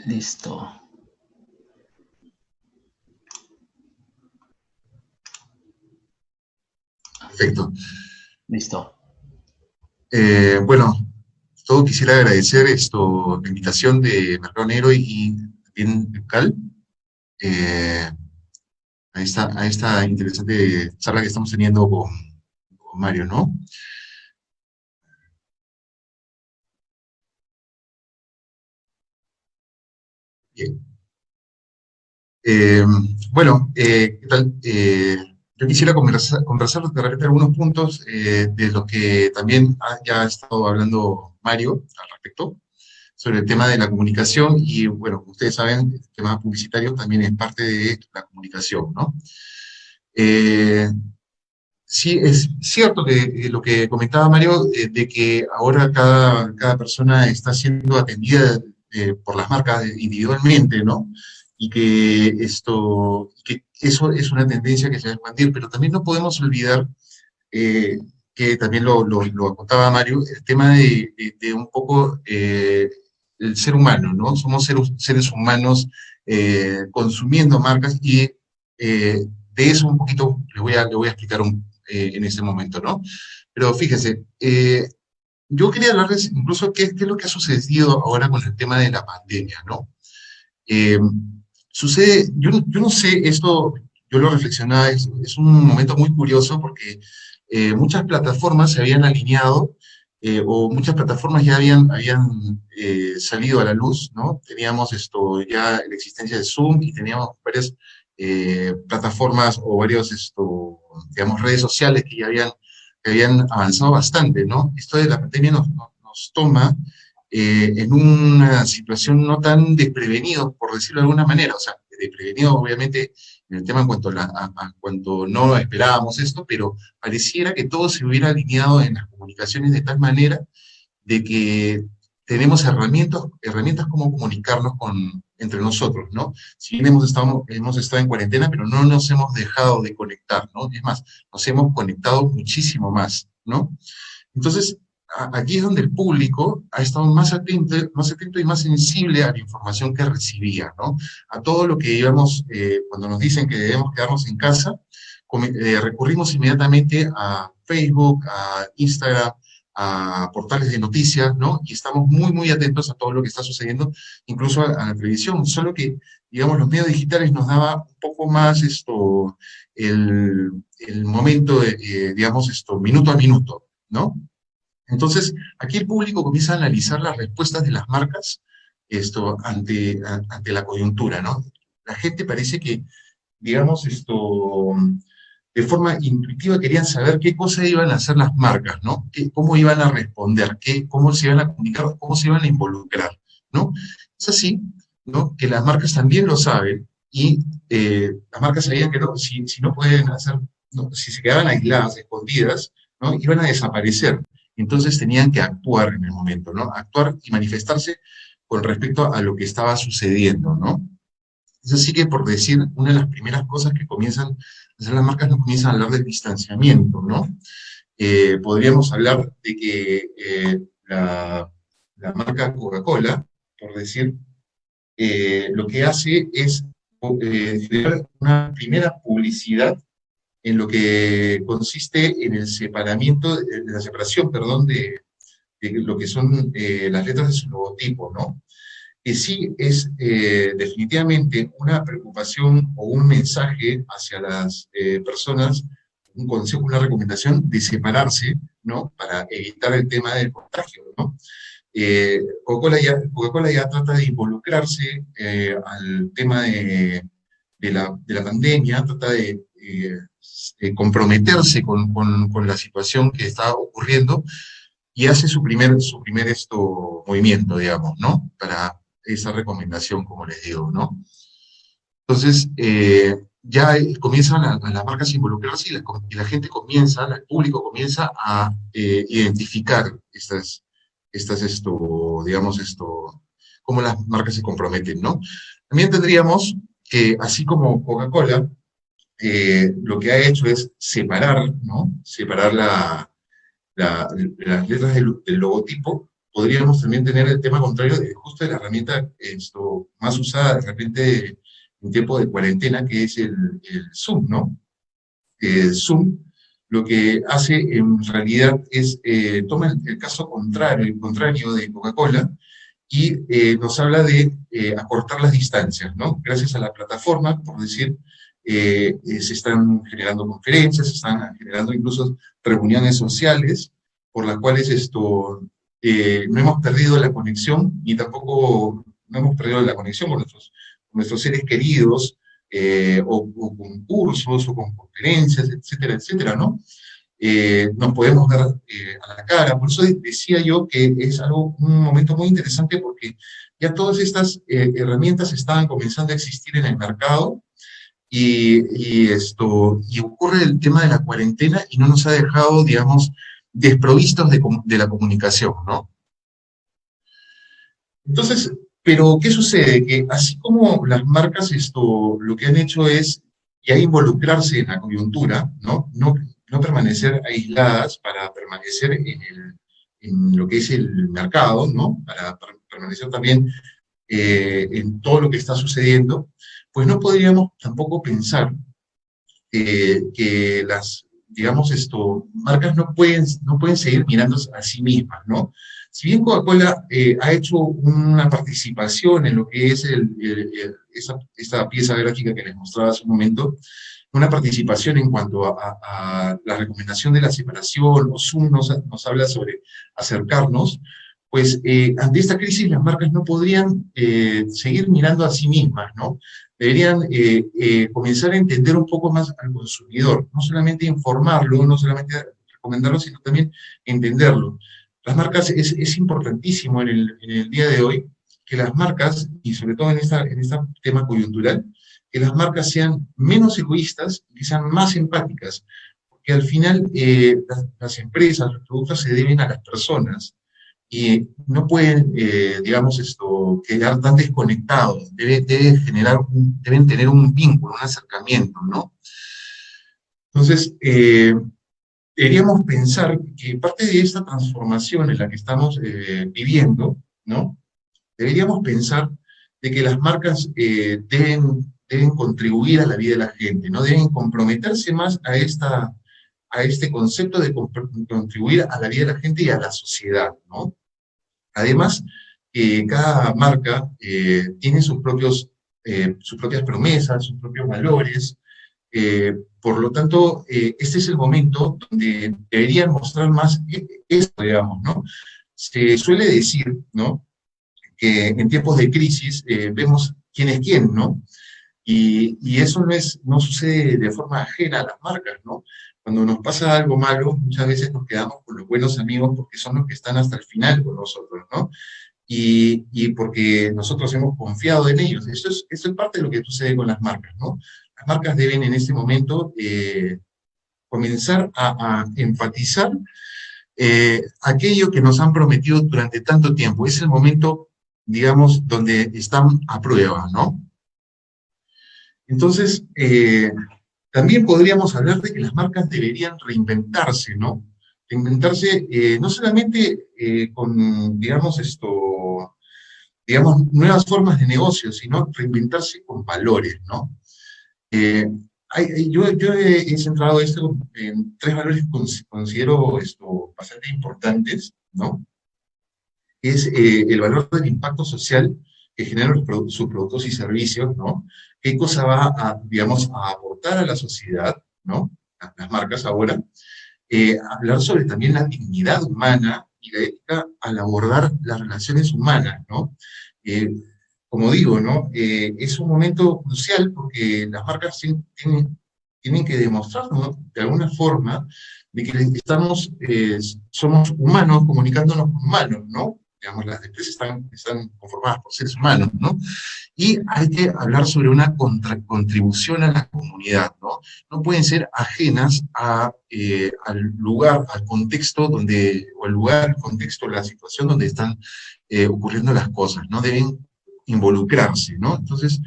[SPEAKER 1] Listo.
[SPEAKER 3] Perfecto.
[SPEAKER 1] Listo.
[SPEAKER 3] Bueno, todo quisiera agradecer la invitación de Mercado Negro y también Cal, a esta interesante charla que estamos teniendo con Mario, ¿no? Bien. Bueno, ¿qué tal? Yo quisiera conversar de repente algunos puntos de lo que también ya ha estado hablando Mario al respecto, sobre el tema de la comunicación, y bueno, ustedes saben, el tema publicitario también es parte de la comunicación, ¿no? Sí, es cierto que lo que comentaba Mario, de que ahora cada persona está siendo atendida por las marcas individualmente, ¿no? Y que eso es una tendencia que se va a expandir, pero también no podemos olvidar, eh, que también lo acotaba Mario, el tema de un poco el ser humano, ¿no? Somos seres humanos consumiendo marcas, y de eso un poquito le voy a explicar en este momento, ¿no? Pero fíjese, yo quería hablarles incluso qué es lo que ha sucedido ahora con el tema de la pandemia, ¿no? Eh, Sucede, yo no sé, esto yo lo reflexionaba, es un momento muy curioso porque muchas plataformas se habían alineado, o muchas plataformas ya habían salido a la luz, ¿no? Teníamos ya la existencia de Zoom, y teníamos varias plataformas o varios, digamos, redes sociales que ya habían avanzado bastante, ¿no? Esto de la pandemia nos nos toma en una situación no tan desprevenidos, por decirlo de alguna manera, o sea, desprevenidos obviamente en el tema en cuanto a cuanto no esperábamos esto, pero pareciera que todo se hubiera alineado en las comunicaciones de tal manera de que tenemos herramientas como comunicarnos entre nosotros, ¿no? Si bien hemos estado en cuarentena, pero no nos hemos dejado de conectar, ¿no? Es más, nos hemos conectado muchísimo más, ¿no? Entonces, aquí es donde el público ha estado más atento y más sensible a la información que recibía, ¿no? A todo lo que íbamos, cuando nos dicen que debemos quedarnos en casa, recurrimos inmediatamente a Facebook, a Instagram, a portales de noticias, ¿no? Y estamos muy, muy atentos a todo lo que está sucediendo, incluso a la televisión, solo que, digamos, los medios digitales nos daba un poco más el momento, digamos, minuto a minuto, ¿no? Entonces, aquí el público comienza a analizar las respuestas de las marcas ante la coyuntura, ¿no? La gente parece que, digamos, de forma intuitiva querían saber qué cosa iban a hacer las marcas, ¿no? Cómo iban a responder, cómo se iban a comunicar, cómo se iban a involucrar, ¿no? Es así, ¿no? Que las marcas también lo saben, y las marcas sabían que no, si no pueden hacer, no, si se quedaban aisladas, escondidas, ¿no? Iban a desaparecer. Entonces tenían que actuar en el momento, ¿no? Actuar y manifestarse con respecto a lo que estaba sucediendo, ¿no? Es así que, por decir, una de las primeras cosas que comienzan a hacer las marcas, no comienzan a hablar del distanciamiento, ¿no? Podríamos hablar de que la marca Coca-Cola, por decir, lo que hace es generar una primera publicidad en lo que consiste en el separamiento, de la separación, perdón, de lo que son las letras de su logotipo, ¿no? Que sí es definitivamente una preocupación o un mensaje hacia las personas, un consejo, una recomendación de separarse, ¿no? Para evitar el tema del contagio, ¿no? Coca-Cola ya trata de involucrarse al tema de la pandemia, trata de comprometerse con la situación que está ocurriendo, y hace su primer movimiento, digamos, ¿no? Para esa recomendación, como les digo, ¿no? Entonces, ya comienzan a las marcas a involucrarse, y la gente comienza, el público comienza a identificar digamos, cómo las marcas se comprometen, ¿no? También tendríamos que, así como Coca-Cola, lo que ha hecho es separar, ¿no? Separar las letras del logotipo. Podríamos también tener el tema contrario justo de la herramienta más usada de repente en tiempo de cuarentena, que es el Zoom, ¿no? Zoom lo que hace en realidad es, toma el caso contrario de Coca-Cola, y nos habla de acortar las distancias, ¿no? Gracias a la plataforma, por decir, se están generando conferencias, se están generando incluso reuniones sociales, por las cuales no hemos perdido la conexión, ni tampoco no hemos perdido la conexión con nuestros seres queridos, o con cursos, o con conferencias, etcétera, etcétera, ¿no? Nos podemos ver a la cara. Por eso decía yo que es un momento muy interesante, porque ya todas estas herramientas estaban comenzando a existir en el mercado, y ocurre el tema de la cuarentena y no nos ha dejado, digamos, desprovistos de la comunicación, ¿no? Entonces, pero ¿qué sucede? Que así como las marcas lo que han hecho es ya involucrarse en la coyuntura, ¿no? No permanecer aisladas para permanecer en lo que es el mercado, ¿no? Para permanecer también en todo lo que está sucediendo, pues no podríamos tampoco pensar que las, digamos, marcas no pueden seguir mirándose a sí mismas, ¿no? Si bien Coca-Cola ha hecho una participación en lo que es esa pieza gráfica que les mostraba hace un momento, una participación en cuanto a la recomendación de la separación, o Zoom nos habla sobre acercarnos, pues ante esta crisis las marcas no podrían seguir mirando a sí mismas, ¿no? Deberían comenzar a entender un poco más al consumidor, no solamente informarlo, no solamente recomendarlo, sino también entenderlo. Las marcas es importantísimo en el día de hoy que las marcas, y sobre todo en este tema coyuntural, que las marcas sean menos egoístas y que sean más empáticas, porque al final las empresas, los productos se deben a las personas y no pueden, digamos, quedar tan desconectados, deben tener un vínculo, un acercamiento, ¿no? Entonces, deberíamos pensar que parte de esta transformación en la que estamos viviendo, ¿no? Deberíamos pensar de que las marcas deben contribuir a la vida de la gente, ¿no? Deben comprometerse más a este concepto de contribuir a la vida de la gente y a la sociedad, ¿no? Además, cada marca tiene sus propias promesas, sus propios valores. Por lo tanto, este es el momento donde deberían mostrar más esto, digamos, ¿no? Se suele decir, ¿no?, que en tiempos de crisis vemos quién es quién, ¿no? Y eso no sucede de forma ajena a las marcas, ¿no? Cuando nos pasa algo malo, muchas veces nos quedamos con los buenos amigos porque son los que están hasta el final con nosotros, ¿no? Y porque nosotros hemos confiado en ellos. Eso es parte de lo que sucede con las marcas, ¿no? Las marcas deben en este momento comenzar a enfatizar aquello que nos han prometido durante tanto tiempo. Es el momento, digamos, donde están a prueba, ¿no? Entonces, también podríamos hablar de que las marcas deberían reinventarse, ¿no? Reinventarse no solamente con, digamos, nuevas formas de negocio, sino reinventarse con valores, ¿no? Yo he centrado esto en tres valores que considero bastante importantes, ¿no? Es el valor del impacto social que generan sus productos y servicios, ¿no? ¿Qué cosa va a, digamos, a aportar a la sociedad, ¿no? Las marcas ahora. Hablar sobre también la dignidad humana y la ética al abordar las relaciones humanas, ¿no? Como digo, ¿no? Es un momento crucial porque las marcas tienen que demostrar, ¿no?, de alguna forma, de que somos humanos comunicándonos con humanos, ¿no? Digamos, las empresas están conformadas por seres humanos, ¿no? Y hay que hablar sobre una contribución a la comunidad, ¿no? No pueden ser ajenas al lugar, al contexto donde, o al lugar, el contexto, la situación donde están ocurriendo las cosas, ¿no? Deben involucrarse, ¿no? Entonces,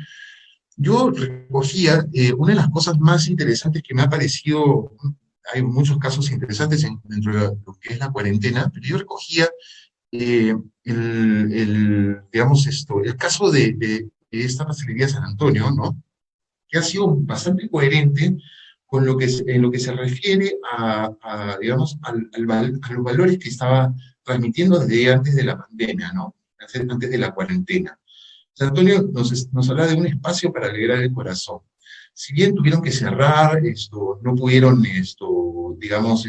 [SPEAKER 3] yo recogía una de las cosas más interesantes que me ha parecido, hay muchos casos interesantes dentro de lo que es la cuarentena, pero yo recogía digamos, el caso de esta pastelería San Antonio, ¿no?, que ha sido bastante coherente con en lo que se refiere digamos, a los valores que estaba transmitiendo desde antes de la pandemia, ¿no?, antes de la cuarentena. San Antonio nos habla de un espacio para alegrar el corazón. Si bien tuvieron que cerrar, no pudieron, digamos,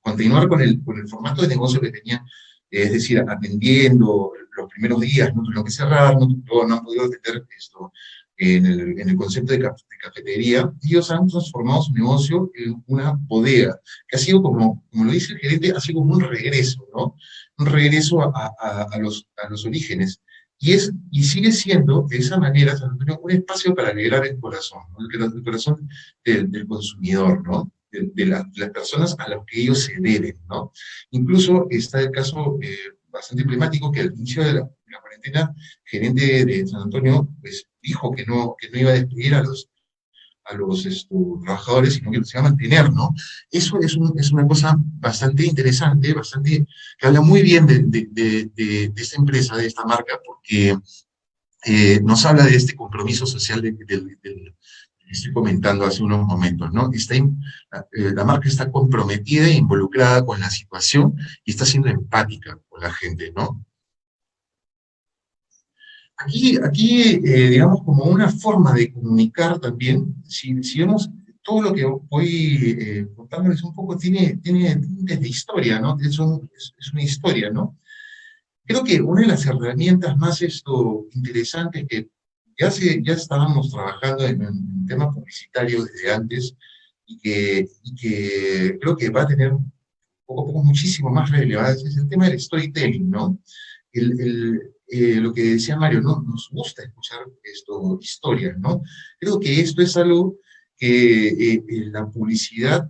[SPEAKER 3] continuar con el formato de negocio que tenían, es decir, atendiendo los primeros días, no tuvieron que cerrar, no han podido atender en el concepto de cafetería. Ellos han transformado su negocio en una bodega, que ha sido como lo dice el gerente, ha sido como un regreso, ¿no? Un regreso a los orígenes. Y sigue siendo, de esa manera, San Antonio, un espacio para alegrar el corazón, ¿no? El corazón del consumidor, ¿no? De las personas a las que ellos se deben, ¿no? Incluso está el caso bastante emblemático que al inicio de la cuarentena, el gerente de San Antonio, pues, dijo que no iba a despedir a los trabajadores, sino que los iba a mantener, ¿no? Eso es una cosa bastante interesante, que habla muy bien de esta empresa, de esta marca, porque nos habla de este compromiso social del que estoy comentando hace unos momentos, ¿no? La marca está comprometida e involucrada con la situación y está siendo empática con la gente, ¿no? Aquí digamos, como una forma de comunicar también, si vemos todo lo que voy contándoles un poco, tiene tintes de historia, ¿no? Es una historia, ¿no? Creo que una de las herramientas más interesantes que ya estábamos trabajando en el tema publicitario desde antes y que creo que va a tener poco a poco muchísimo más relevancia, es el tema del storytelling, ¿no? Lo que decía Mario, ¿no? Nos gusta escuchar historias, ¿no? Creo que esto es algo que la publicidad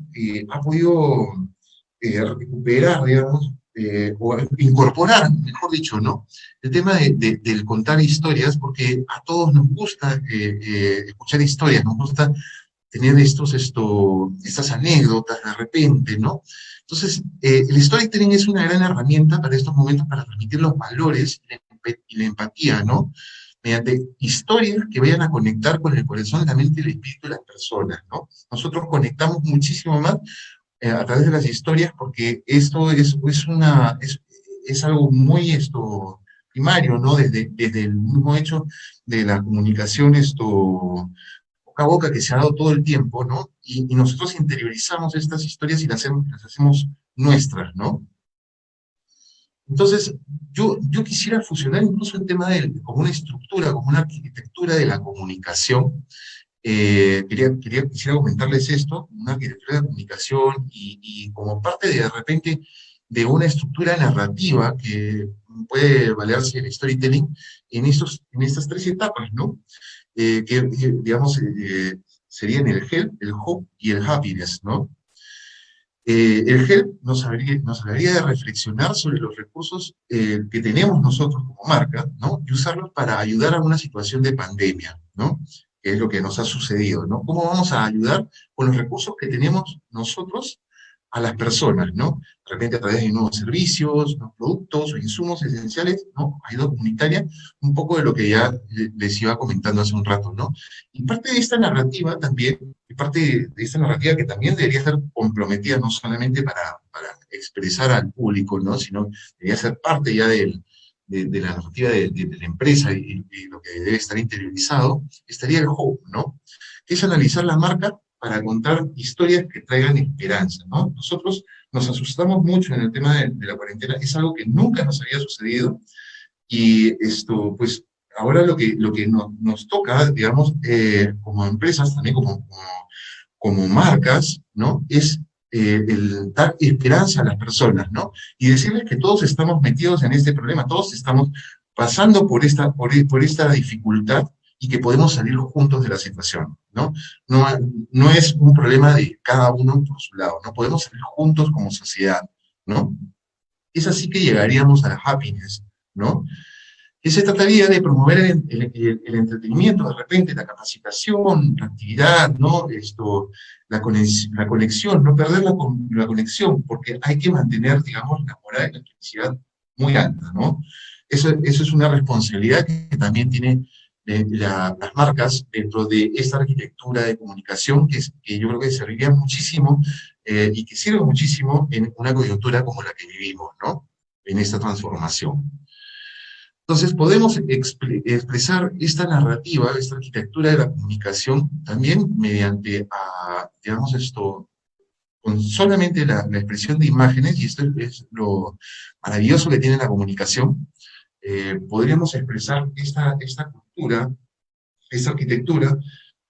[SPEAKER 3] ha podido recuperar, digamos, o incorporar, mejor dicho, ¿no? El tema del contar historias, porque a todos nos gusta escuchar historias, nos gusta tener estas anécdotas de repente, ¿no? Entonces, el storytelling es una gran herramienta para estos momentos para transmitir los valores y la empatía, ¿no? Mediante historias que vayan a conectar con el corazón, la mente y el espíritu de las personas, ¿no? Nosotros conectamos muchísimo más a través de las historias porque esto es algo muy primario, ¿no? Desde el mismo hecho de la comunicación boca a boca que se ha dado todo el tiempo, ¿no? Y nosotros interiorizamos estas historias y las hacemos nuestras, ¿no? Entonces, yo quisiera fusionar incluso el tema como una estructura, como una arquitectura de la comunicación. Quisiera comentarles esto, una arquitectura de comunicación y como parte de repente de una estructura narrativa que puede valerse el storytelling en estas tres etapas, ¿no? Digamos, serían el help, el hope y el happiness, ¿no? El help nos hablaría de reflexionar sobre los recursos que tenemos nosotros como marca, ¿no? Y usarlos para ayudar a una situación de pandemia, ¿no? Que es lo que nos ha sucedido, ¿no? ¿Cómo vamos a ayudar con los recursos que tenemos nosotros a las personas, ¿no? De repente a través de nuevos servicios, nuevos productos o insumos esenciales, ¿no? Ayuda comunitaria, un poco de lo que ya les iba comentando hace un rato, ¿no? Y parte de esta narrativa también, y parte de esta narrativa que también debería ser comprometida no solamente para expresar al público, ¿no? Sino debería ser parte ya de la narrativa de la empresa y lo que debe estar interiorizado, estaría el hope, ¿no? Que es analizar la marca para contar historias que traigan esperanza, ¿no? Nosotros nos asustamos mucho en el tema de la cuarentena, es algo que nunca nos había sucedido, y pues, ahora lo que nos toca, digamos, como empresas, también como marcas, ¿no? Es el dar esperanza a las personas, ¿no? Y decirles que todos estamos metidos en este problema, todos estamos pasando por esta dificultad y que podemos salir juntos de la situación, ¿no? No, no es un problema de cada uno por su lado, ¿no? Podemos salir juntos como sociedad, ¿no? Es así que llegaríamos a la happiness, ¿no? Que se trataría de promover el entretenimiento, de repente, la capacitación, la actividad, ¿no? La conexión, no perder la conexión, porque hay que mantener, digamos, la moral y la felicidad muy alta, ¿no? Eso es una responsabilidad que también tienen las marcas dentro de esta arquitectura de comunicación que yo creo que serviría muchísimo y que sirve muchísimo en una coyuntura como la que vivimos, ¿no? En esta transformación. Entonces podemos expresar esta narrativa, esta arquitectura de la comunicación también mediante, digamos, con solamente la expresión de imágenes, y esto es lo maravilloso que tiene la comunicación. Podríamos expresar esta cultura, esta arquitectura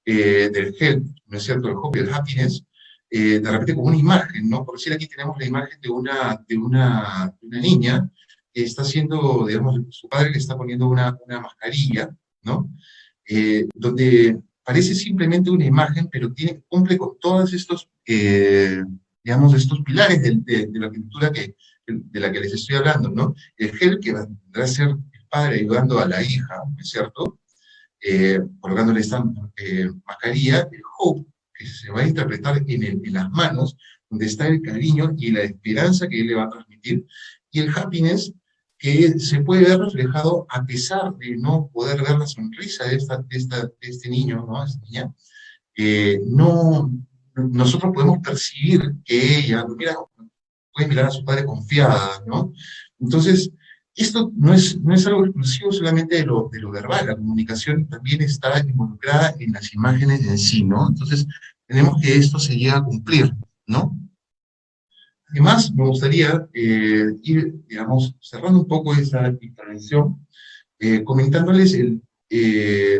[SPEAKER 3] del health, ¿no es cierto?, el hope y el happiness, de repente como una imagen, ¿no? Por decir, aquí tenemos la imagen de una niña que está haciendo, digamos, su padre le está poniendo una mascarilla, ¿no? Donde parece simplemente una imagen, pero cumple con todos estos, digamos, estos pilares de la arquitectura de la que les estoy hablando, ¿no? El gel que vendrá a ser el padre ayudando a la hija, ¿no es cierto?, colocándole esta mascarilla, el hope, que se va a interpretar en las manos, donde está el cariño y la esperanza que él le va a transmitir, y el happiness, que se puede ver reflejado a pesar de no poder ver la sonrisa de este niño, ¿no? De esta niña, nosotros podemos percibir que ella, mira, puede mirar a su padre confiada, ¿no? Entonces, esto no es algo exclusivo solamente de lo verbal, la comunicación también está involucrada en las imágenes en sí, ¿no? Entonces, tenemos que esto se llegue a cumplir, ¿no? Además, me gustaría ir, digamos, cerrando un poco esta intervención, comentándoles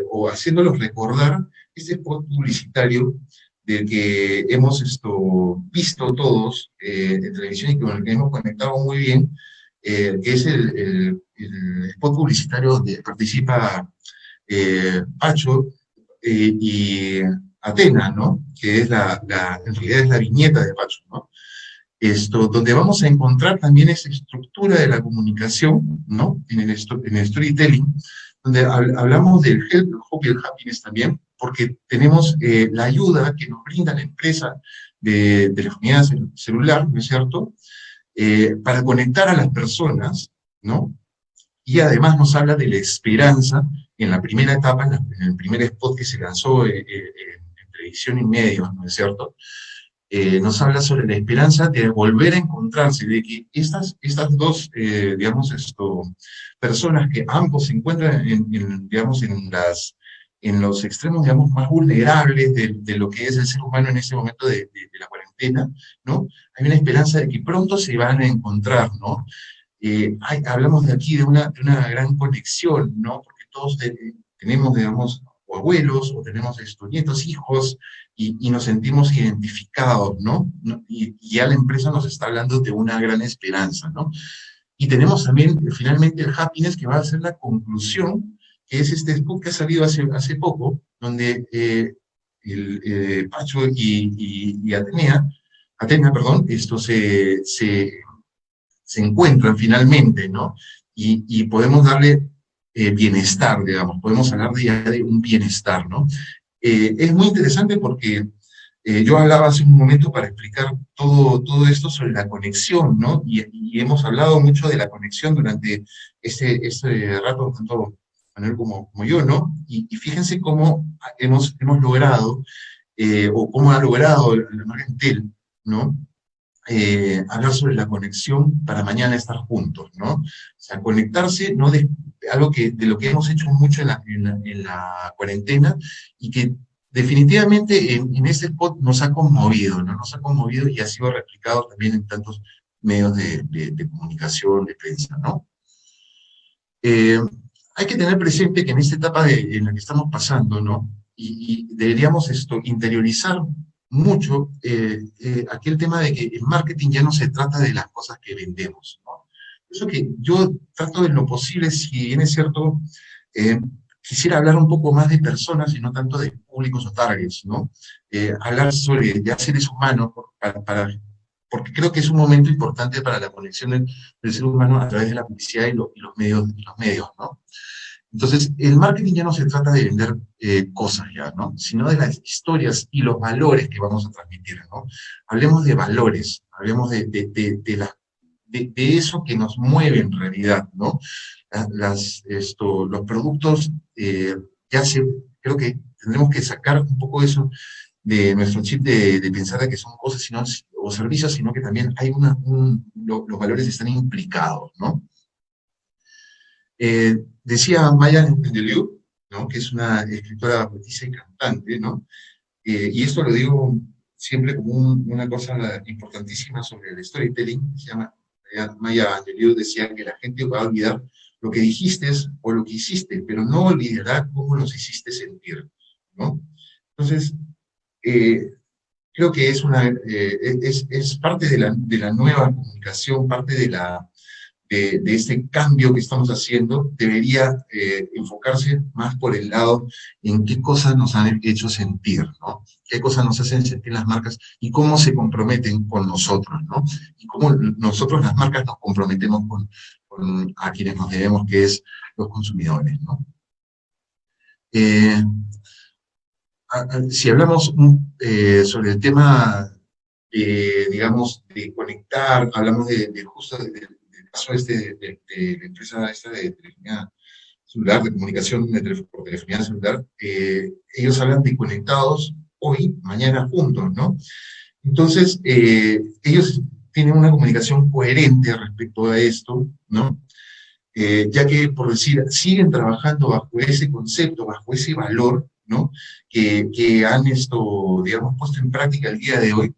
[SPEAKER 3] o haciéndolos recordar este spot publicitario del que hemos visto todos en televisión y con el que hemos conectado muy bien, que es el spot publicitario donde participa Pacho y Atena, ¿no? Que es en realidad es la viñeta de Pacho, ¿no? Donde vamos a encontrar también esa estructura de la comunicación, ¿no? En el storytelling, donde hablamos del health, el hope y el happiness también, porque tenemos la ayuda que nos brinda la empresa de telefonía celular, ¿no es cierto?, para conectar a las personas, ¿no? Y además nos habla de la esperanza en la primera etapa, en el primer spot que se lanzó en televisión y medios, ¿no es cierto?, nos habla sobre la esperanza de volver a encontrarse, de que estas dos, digamos, personas que ambos se encuentran digamos, en los extremos, digamos, más vulnerables de lo que es el ser humano en este momento de la cuarentena, ¿no? Hay una esperanza de que pronto se van a encontrar, ¿no? Hablamos de aquí de una gran conexión, ¿no? Porque todos tenemos, digamos, o abuelos, o tenemos nietos, hijos, y nos sentimos identificados, ¿no? Y ya la empresa nos está hablando de una gran esperanza, ¿no? Y tenemos también, finalmente, el happiness, que va a ser la conclusión, que es este book que ha salido hace poco, donde Pacho y Atena, perdón, se encuentran finalmente, ¿no? Y podemos darle bienestar, digamos, podemos hablar ya de un bienestar, ¿no? Es muy interesante porque yo hablaba hace un momento para explicar todo esto sobre la conexión, ¿no? Y hemos hablado mucho de la conexión durante este rato, tanto Manuel como yo, ¿no? Y fíjense cómo hemos logrado, o cómo ha logrado la marca Entel, ¿no? Hablar sobre la conexión para mañana estar juntos, ¿no? O sea, conectarse, ¿no? Algo de lo que hemos hecho mucho en la cuarentena, y que definitivamente en este spot nos ha conmovido, ¿no? Nos ha conmovido y ha sido replicado también en tantos medios de comunicación, de prensa, ¿no? Hay que tener presente que en esta etapa en la que estamos pasando, ¿no? Y deberíamos interiorizar mucho aquel tema de que el marketing ya no se trata de las cosas que vendemos, ¿no? Eso que yo trato en lo posible, si bien es cierto, quisiera hablar un poco más de personas y no tanto de públicos o targets, ¿no? Hablar sobre ya seres humanos, porque creo que es un momento importante para la conexión del ser humano a través de la publicidad y los medios, ¿no? Entonces, el marketing ya no se trata de vender cosas ya, ¿no? Sino de las historias y los valores que vamos a transmitir, ¿no? Hablemos de valores, hablemos de eso que nos mueve en realidad, ¿no? Los productos, creo que tendremos que sacar un poco eso de nuestro chip de pensar de que son cosas o servicios, sino que también hay los valores están implicados, ¿no? Decía Maya Angelou, ¿no? Que es una escritora, poetisa y cantante, ¿no? Y esto lo digo siempre como una cosa importantísima sobre el storytelling. Se llama, Maya Angelou decía que la gente va a olvidar lo que dijiste o lo que hiciste, pero no olvidará cómo los hiciste sentir, ¿no? Entonces, creo que es parte de la nueva comunicación, parte de este cambio que estamos haciendo. Debería enfocarse más por el lado en qué cosas nos han hecho sentir, ¿no? Qué cosas nos hacen sentir las marcas y cómo se comprometen con nosotros, ¿no? Y cómo nosotros, las marcas, nos comprometemos a quienes nos debemos, que es los consumidores, ¿no? Si hablamos sobre el tema, digamos, de conectar, hablamos justo del caso de la empresa esta de telefonía celular, de comunicación por telefonía celular, ellos hablan de conectados hoy, mañana juntos, ¿no? Entonces, ellos tienen una comunicación coherente respecto a esto, ¿no? Ya que, por decir, siguen trabajando bajo ese concepto, bajo ese valor, ¿no? Que han digamos, puesto en práctica el día de hoy,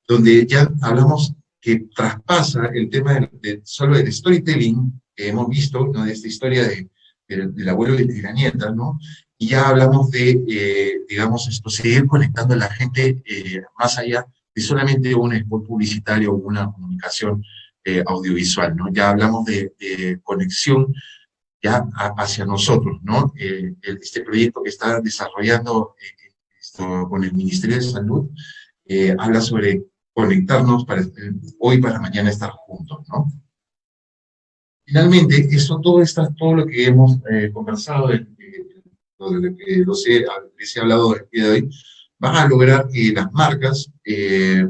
[SPEAKER 3] donde ya hablamos que traspasa el tema solo del storytelling que hemos visto, ¿no? De esta historia del abuelo y de la nieta, ¿no? y ya hablamos de, digamos, seguir conectando a la gente más allá de solamente un spot publicitario o una comunicación audiovisual, ¿no? Ya hablamos de conexión ya hacia nosotros, ¿no? Este proyecto que está desarrollando con el Ministerio de Salud habla sobre conectarnos para hoy para mañana estar juntos, ¿no? Finalmente, todo lo que hemos conversado, lo de que les he hablado el día de hoy, van a lograr que las marcas,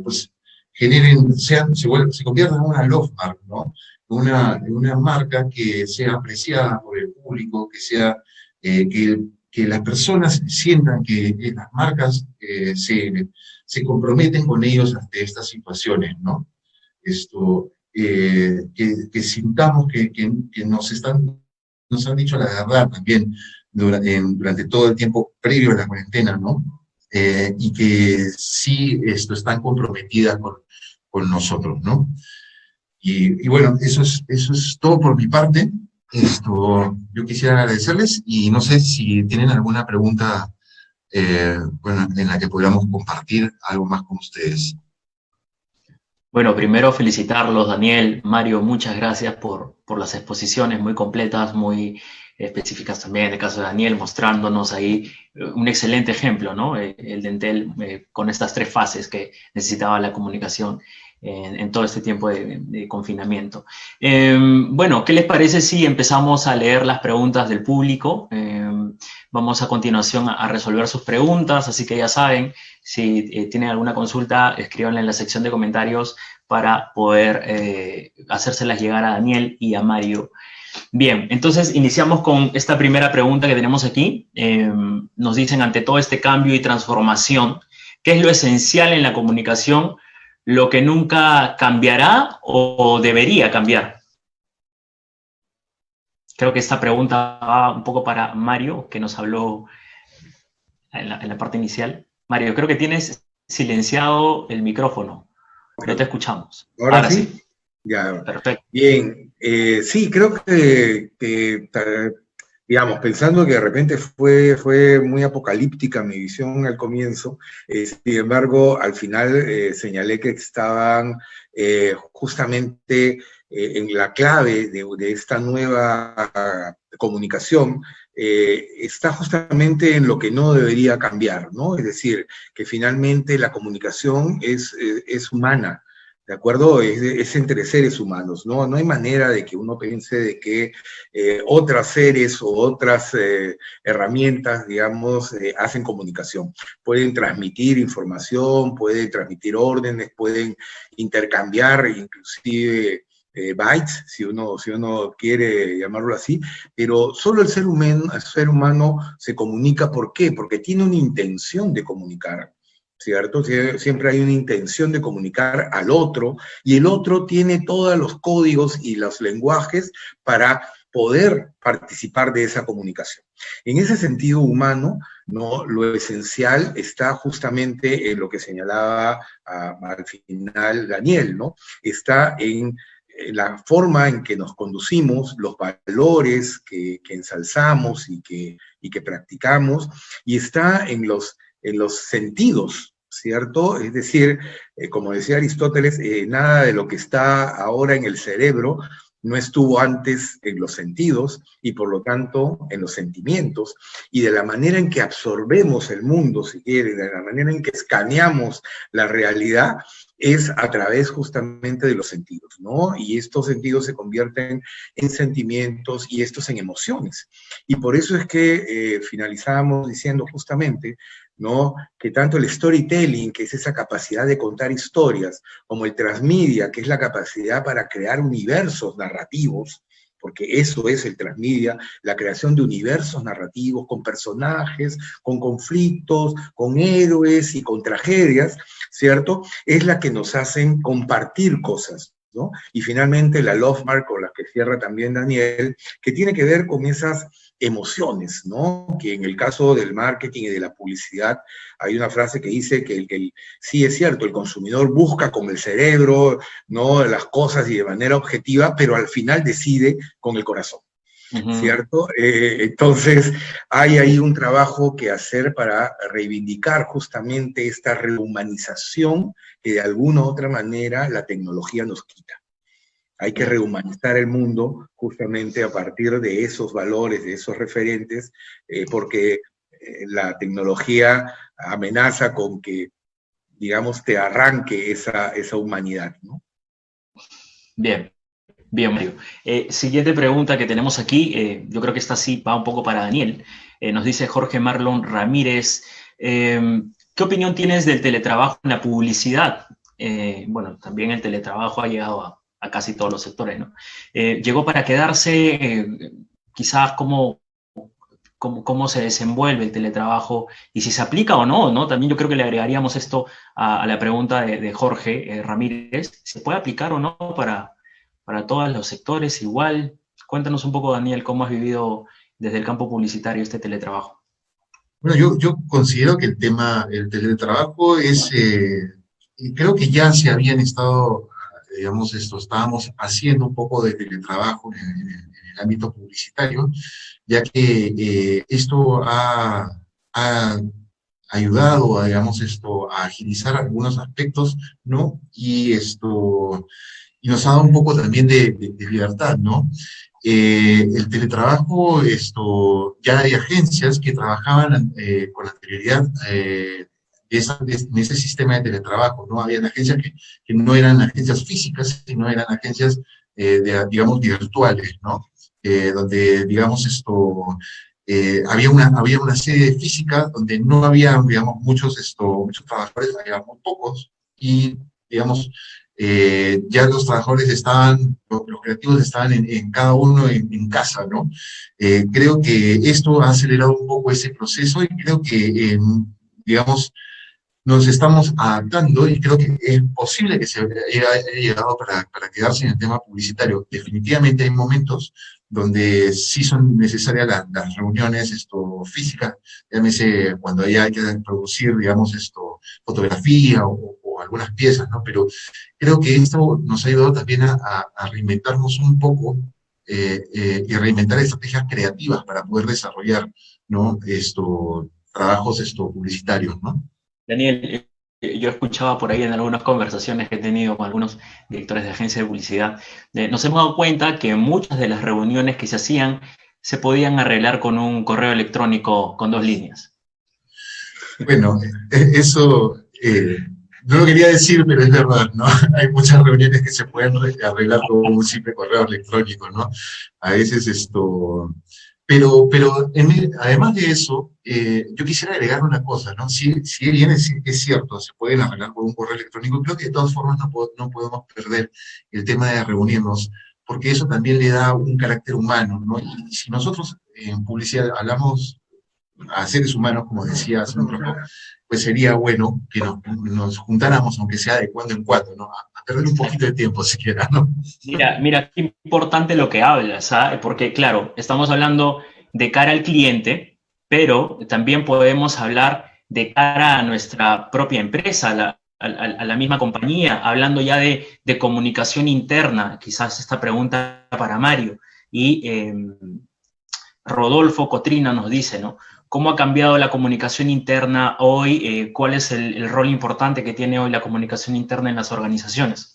[SPEAKER 3] pues, se conviertan en una love mark, ¿no? Una marca que sea apreciada por el público, que las personas sientan que las marcas se comprometen con ellos ante estas situaciones, ¿no? Que sintamos que nos han dicho la verdad también durante todo el tiempo previo a la cuarentena, ¿no? Y que sí están comprometidas con nosotros, ¿no? Y bueno, eso es todo por mi parte. Yo quisiera agradecerles y no sé si tienen alguna pregunta bueno, en la que podamos compartir algo más con ustedes.
[SPEAKER 1] Bueno, primero felicitarlos, Daniel, Mario, muchas gracias por las exposiciones muy completas, muy específicas también, en el caso de Daniel, mostrándonos ahí un excelente ejemplo, ¿no? El de Entel con estas 3 fases que necesitaba la comunicación en todo este tiempo de confinamiento. Bueno, ¿qué les parece si empezamos a leer las preguntas del público? Vamos a continuación a resolver sus preguntas, así que ya saben, si tienen alguna consulta, escríbanla en la sección de comentarios para poder hacérselas llegar a Daniel y a Mario. Bien, entonces iniciamos con esta primera pregunta que tenemos aquí. Nos dicen, ante todo este cambio y transformación, ¿qué es lo esencial en la comunicación, lo que nunca cambiará o debería cambiar? Creo que esta pregunta va un poco para Mario, que nos habló en la parte inicial. Mario, creo que tienes silenciado el micrófono. No te escuchamos.
[SPEAKER 2] ¿Ahora sí? Ya.
[SPEAKER 1] Perfecto.
[SPEAKER 2] Bien. Sí, creo que, digamos, pensando que de repente fue muy apocalíptica mi visión al comienzo, sin embargo, al final señalé que estaban justamente en la clave de esta nueva comunicación, está justamente en lo que no debería cambiar, ¿no? Es decir, que finalmente la comunicación es humana, ¿de acuerdo? Es entre seres humanos, ¿no? No hay manera de que uno piense de que otras seres o otras herramientas, digamos, hacen comunicación. Pueden transmitir información, pueden transmitir órdenes, pueden intercambiar inclusive bytes, si uno quiere llamarlo así, pero solo el ser humano se comunica. ¿Por qué? Porque tiene una intención de comunicar, ¿cierto? Siempre hay una intención de comunicar al otro, y el otro tiene todos los códigos y los lenguajes para poder participar de esa comunicación. En ese sentido humano, ¿no? Lo esencial está justamente en lo que señalaba al final Daniel, ¿no? Está en la forma en que nos conducimos, los valores que ensalzamos y que practicamos, y está en los sentidos, ¿cierto? Es decir, como decía Aristóteles, nada de lo que está ahora en el cerebro no estuvo antes en los sentidos, y por lo tanto en los sentimientos, y de la manera en que absorbemos el mundo, si quieren, de la manera en que escaneamos la realidad, es a través justamente de los sentidos, ¿no? Y estos sentidos se convierten en sentimientos y estos en emociones. Y por eso es que finalizamos diciendo justamente, ¿no?, que tanto el storytelling, que es esa capacidad de contar historias, como el transmedia, que es la capacidad para crear universos narrativos, porque eso es el transmedia, la creación de universos narrativos con personajes, con conflictos, con héroes y con tragedias, ¿cierto? Es la que nos hacen compartir cosas, ¿no? Y finalmente la love mark, con la que cierra también Daniel, que tiene que ver con esas emociones, ¿no? Que en el caso del marketing y de la publicidad hay una frase que dice que sí es cierto, el consumidor busca con el cerebro, ¿no?, las cosas y de manera objetiva, pero al final decide con el corazón.
[SPEAKER 1] Ujú.
[SPEAKER 2] ¿cierto? Entonces, hay ahí un trabajo que hacer para reivindicar justamente esta rehumanización que de alguna u otra manera la tecnología nos quita. Hay que
[SPEAKER 1] Bien.
[SPEAKER 2] rehumanizar el mundo justamente a partir de esos valores, de esos referentes, porque la tecnología amenaza con que, digamos, te arranque esa humanidad, ¿no?
[SPEAKER 1] Bien. Bien, Mario. Siguiente pregunta que tenemos aquí, yo creo que esta sí va un poco para Daniel. Nos dice Jorge Marlon Ramírez, ¿qué opinión tienes del teletrabajo en la publicidad? Bueno, también el teletrabajo ha llegado a casi todos los sectores, ¿no? ¿Llegó para quedarse? Quizás cómo se desenvuelve el teletrabajo y si se aplica o no, ¿no? También yo creo que le agregaríamos esto a la pregunta de Jorge Ramírez, ¿se puede aplicar o no para todos los sectores igual? Cuéntanos un poco, Daniel, cómo has vivido desde el campo publicitario este teletrabajo.
[SPEAKER 3] Bueno, yo considero que el tema, el teletrabajo es, y creo que ya se habían estado, digamos, estábamos haciendo un poco de teletrabajo en el ámbito publicitario, ya que esto ha ayudado a, digamos, a agilizar algunos aspectos, ¿no? Y nos ha dado un poco también de libertad, ¿no? El teletrabajo, ya hay agencias que trabajaban con anterioridad en ese sistema de teletrabajo, ¿no? Habían agencias que no eran agencias físicas, sino eran agencias, digamos, virtuales, ¿no? Donde, digamos, había una sede física donde no había, digamos, muchos trabajadores, había muy pocos, y, digamos, ya los trabajadores estaban, los creativos estaban en cada uno en casa, ¿no? Creo que esto ha acelerado un poco ese proceso y creo que, digamos, nos estamos adaptando y creo que es posible que se haya llegado para quedarse en el tema publicitario. Definitivamente hay momentos donde sí son necesarias las reuniones físicas, llámese cuando hay que producir, digamos, fotografía o algunas piezas, ¿no? Pero creo que esto nos ha ayudado también a reinventarnos un poco y reinventar estrategias creativas para poder desarrollar, ¿no? Trabajos publicitarios, ¿no?
[SPEAKER 1] Daniel, yo escuchaba por ahí en algunas conversaciones que he tenido con algunos directores de agencias de publicidad, nos hemos dado cuenta que muchas de las reuniones que se hacían se podían arreglar con un correo electrónico con 2 líneas.
[SPEAKER 3] Bueno, eso no lo quería decir, pero es verdad, ¿no? Hay muchas reuniones que se pueden arreglar con un simple correo electrónico, ¿no? A veces pero además de eso, yo quisiera agregar una cosa, ¿no? Si bien es cierto, se pueden arreglar con un correo electrónico, creo que de todas formas no podemos perder el tema de reunirnos, porque eso también le da un carácter humano, ¿no? Y si nosotros en publicidad hablamos a seres humanos, como decía hace un rato, pues sería bueno que nos juntáramos, aunque sea de cuando en cuando, ¿no? A perder un poquito de tiempo siquiera, ¿no?
[SPEAKER 1] Mira, qué importante lo que hablas, ¿ah? Porque claro, estamos hablando de cara al cliente, pero también podemos hablar de cara a nuestra propia empresa, a la misma compañía, hablando ya de comunicación interna, quizás esta pregunta para Mario. Y Rodolfo Cotrina nos dice, ¿no? ¿Cómo ha cambiado la comunicación interna hoy? ¿Cuál es el rol importante que tiene hoy la comunicación interna en las organizaciones?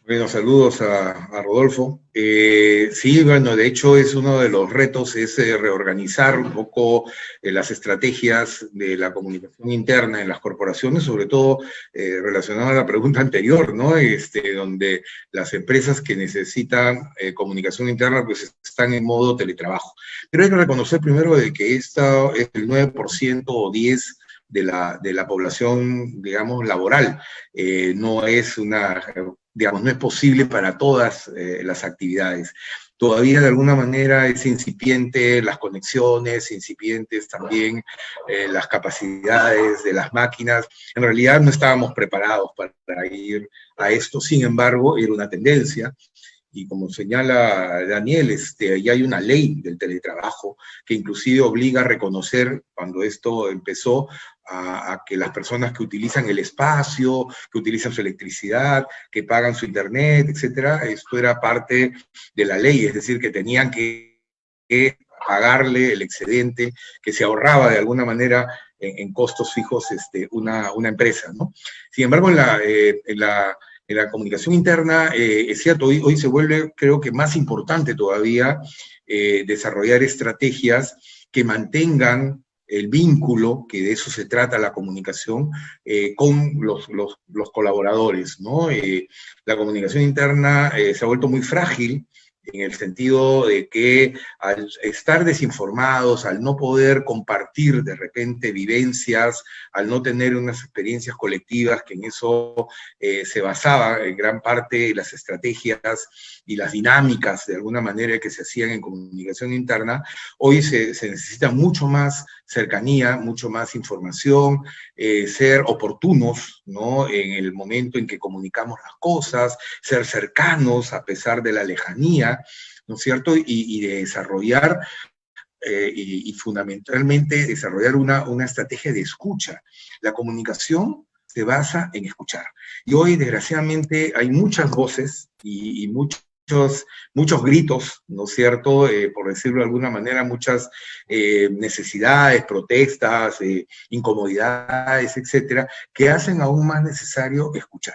[SPEAKER 2] Bueno, saludos a Rodolfo. Sí, bueno, de hecho es uno de los retos, es reorganizar un poco las estrategias de la comunicación interna en las corporaciones, sobre todo relacionado a la pregunta anterior, ¿no? Donde las empresas que necesitan comunicación interna pues están en modo teletrabajo. Pero hay que reconocer primero de que esta es el 9% o 10% de la población, digamos, laboral. No es digamos, no es posible para todas las actividades. Todavía de alguna manera es incipiente las conexiones, incipientes también las capacidades de las máquinas. En realidad no estábamos preparados para ir a esto, sin embargo, era una tendencia. Y como señala Daniel, ya hay una ley del teletrabajo que inclusive obliga a reconocer, cuando esto empezó, a que las personas que utilizan el espacio, que utilizan su electricidad, que pagan su internet, etcétera, esto era parte de la ley, es decir, que tenían que pagarle el excedente que se ahorraba de alguna manera en costos fijos una empresa, ¿no? Sin embargo, en la comunicación interna, es cierto, hoy se vuelve, creo que más importante todavía, desarrollar estrategias que mantengan el vínculo, que de eso se trata la comunicación, con los colaboradores, ¿no? La comunicación interna se ha vuelto muy frágil, en el sentido de que al estar desinformados, al no poder compartir de repente vivencias, al no tener unas experiencias colectivas, que en eso se basaba en gran parte las estrategias y las dinámicas de alguna manera que se hacían en comunicación interna, hoy se necesita mucho más cercanía, mucho más información, ser oportunos, ¿no? En el momento en que comunicamos las cosas, ser cercanos a pesar de la lejanía, ¿no es cierto? Y de desarrollar, y fundamentalmente desarrollar una estrategia de escucha. La comunicación se basa en escuchar. Y hoy, desgraciadamente, hay muchas voces y muchos gritos, ¿no es cierto? Por decirlo de alguna manera, muchas necesidades, protestas, incomodidades, etcétera, que hacen aún más necesario escuchar,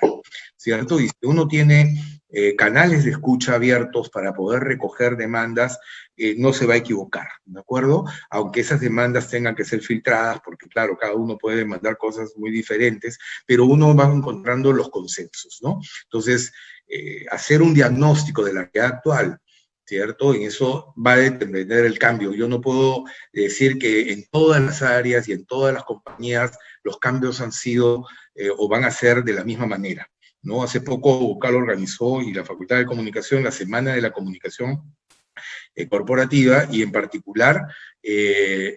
[SPEAKER 2] ¿cierto? Y si uno tiene canales de escucha abiertos para poder recoger demandas, no se va a equivocar, ¿de acuerdo? Aunque esas demandas tengan que ser filtradas, porque claro, cada uno puede demandar cosas muy diferentes, pero uno va encontrando los consensos, ¿no? Entonces, hacer un diagnóstico de la realidad actual, ¿cierto? En eso va a depender el cambio. Yo no puedo decir que en todas las áreas y en todas las compañías los cambios han sido o van a ser de la misma manera, ¿no? Hace poco UCAL organizó, y la Facultad de Comunicación, la Semana de la Comunicación corporativa, y en particular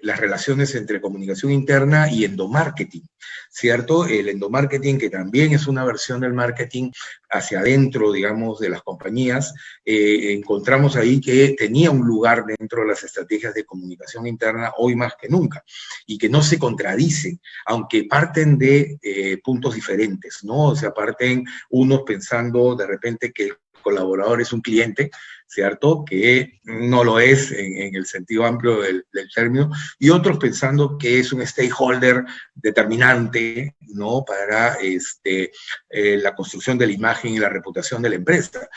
[SPEAKER 2] las relaciones entre comunicación interna y endomarketing, ¿cierto? El endomarketing, que también es una versión del marketing hacia adentro, digamos, de las compañías, encontramos ahí que tenía un lugar dentro de las estrategias de comunicación interna hoy más que nunca, y que no se contradicen, aunque parten de puntos diferentes, ¿no? O sea, parten unos pensando de repente que el colaborador es un cliente, ¿cierto? Que no lo es en el sentido amplio del término, y otros pensando que es un stakeholder determinante, ¿no? Para la construcción de la imagen y la reputación de la empresa,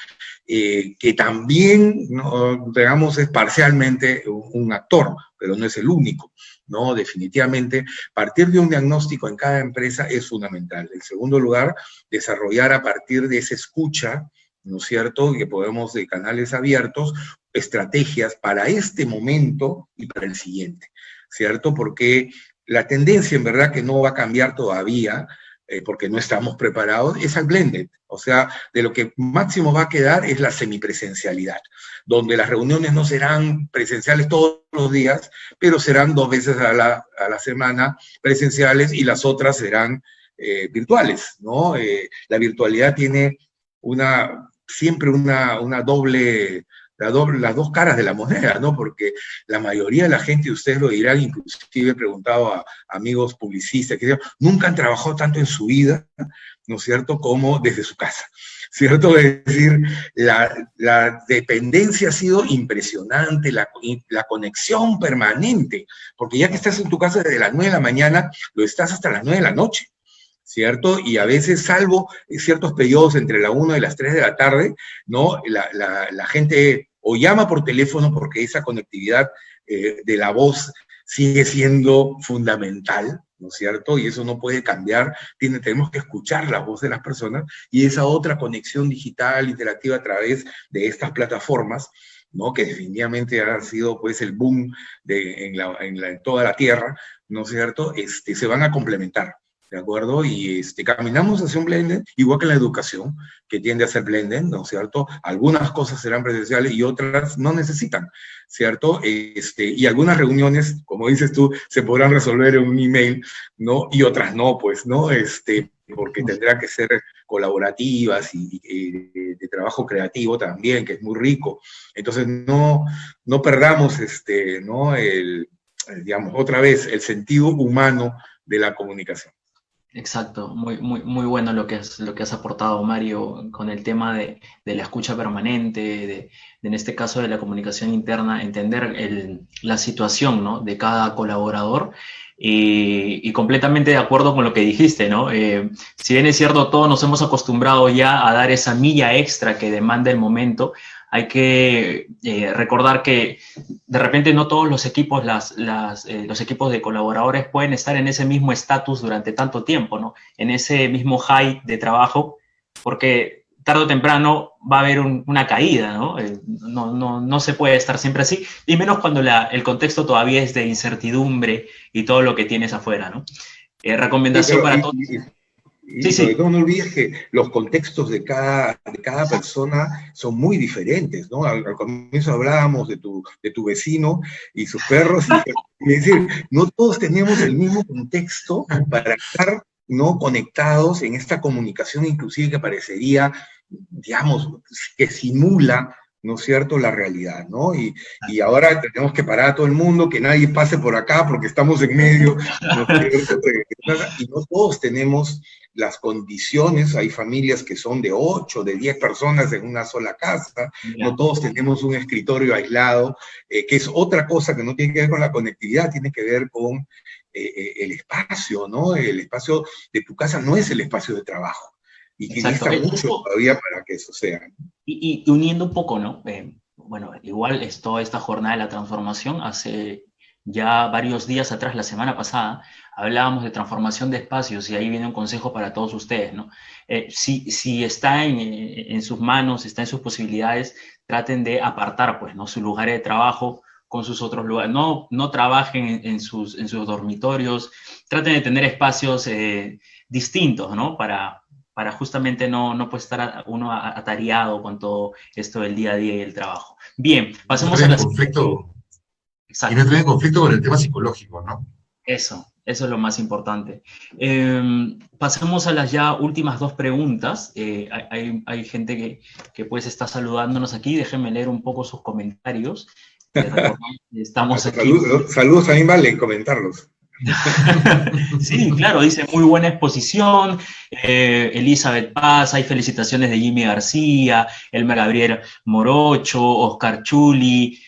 [SPEAKER 2] que también, ¿no? Digamos, es parcialmente un actor, pero no es el único, ¿no? Definitivamente, partir de un diagnóstico en cada empresa es fundamental. En segundo lugar, desarrollar a partir de esa escucha, ¿no es cierto?, que podemos, de canales abiertos, estrategias para este momento y para el siguiente, ¿cierto? Porque la tendencia, en verdad, que no va a cambiar todavía, porque no estamos preparados, es al blended. O sea, de lo que máximo va a quedar es la semipresencialidad, donde las reuniones no serán presenciales todos los días, pero serán 2 veces a la semana presenciales, y las otras serán virtuales, ¿no? La virtualidad tiene siempre las dos caras de la moneda, ¿no? Porque la mayoría de la gente, ustedes lo dirán, inclusive he preguntado a amigos publicistas, que nunca han trabajado tanto en su vida, ¿no es cierto?, como desde su casa, ¿cierto? Es decir, la dependencia ha sido impresionante, la conexión permanente, porque ya que estás en tu casa desde las 9 de la mañana, lo estás hasta las 9 de la noche, ¿cierto? Y a veces, salvo ciertos periodos entre la 1 y las 3 de la tarde, ¿no? La gente o llama por teléfono, porque esa conectividad de la voz sigue siendo fundamental, ¿no es cierto? Y eso no puede cambiar, tenemos que escuchar la voz de las personas, y esa otra conexión digital, interactiva a través de estas plataformas, ¿no? Que definitivamente ha sido, pues, el boom en toda la Tierra, ¿no es cierto? Se van a complementar, ¿de acuerdo? Y caminamos hacia un blended, igual que en la educación, que tiende a ser blended, ¿no es cierto? Algunas cosas serán presenciales y otras no necesitan, ¿cierto? Y algunas reuniones, como dices tú, se podrán resolver en un email, ¿no? Y otras no, pues, ¿no? Porque tendrán que ser colaborativas y de trabajo creativo también, que es muy rico. Entonces, no perdamos, ¿no? Digamos, otra vez, el sentido humano de la comunicación.
[SPEAKER 1] Exacto, muy bueno lo que has aportado, Mario, con el tema de la escucha permanente, en este caso de la comunicación interna, entender la situación, ¿no?, de cada colaborador, y completamente de acuerdo con lo que dijiste, ¿no? Si bien es cierto, todos nos hemos acostumbrado ya a dar esa milla extra que demanda el momento, hay que recordar que de repente no todos los equipos, los equipos de colaboradores pueden estar en ese mismo estatus durante tanto tiempo, ¿no? En ese mismo high de trabajo, porque tarde o temprano va a haber una caída, ¿no? No se puede estar siempre así, y menos cuando el contexto todavía es de incertidumbre y todo lo que tienes afuera, ¿no? Recomendación para todos.
[SPEAKER 2] Y sobre todo no olvides que los contextos de cada persona son muy diferentes, ¿no? Al comienzo hablábamos de tu vecino y sus perros, y es decir, no todos tenemos el mismo contexto para estar, ¿no?, conectados en esta comunicación, inclusive que parecería, digamos, que simula, ¿no es cierto?, la realidad, ¿no? Y ahora tenemos que parar a todo el mundo, que nadie pase por acá porque estamos en medio, ¿no es cierto? Y no todos tenemos las condiciones, hay familias que son de 8, de 10 personas en una sola casa, no todos tenemos un escritorio aislado, que es otra cosa que no tiene que ver con la conectividad, tiene que ver con el espacio, ¿no? El espacio de tu casa no es el espacio de trabajo, y que necesita mucho todavía para que eso sea.
[SPEAKER 1] Y uniendo un poco, ¿no? Bueno, igual es toda esta jornada de la transformación, hace ya varios días atrás, la semana pasada, hablábamos de transformación de espacios, y ahí viene un consejo para todos ustedes, ¿no? Si está en sus manos, está en sus posibilidades, traten de apartar, pues, ¿no?, sus lugares de trabajo con sus otros lugares. No trabajen en sus dormitorios, traten de tener espacios distintos, ¿no? Para justamente no pues estar uno atareado con todo esto del día a día y el trabajo. Bien, pasemos a la
[SPEAKER 3] conflicto. Y no entrar en conflicto con el tema psicológico, ¿no?
[SPEAKER 1] Eso es lo más importante. Pasemos a las ya últimas dos preguntas. Hay gente que pues está saludándonos aquí. Déjenme leer un poco sus comentarios. Estamos aquí.
[SPEAKER 2] Saludos, a mí vale comentarlos.
[SPEAKER 1] Sí, claro, dice muy buena exposición, Elizabeth Paz, hay felicitaciones de Jimmy García, Elmer Gabriel Morocho, Oscar Chuli,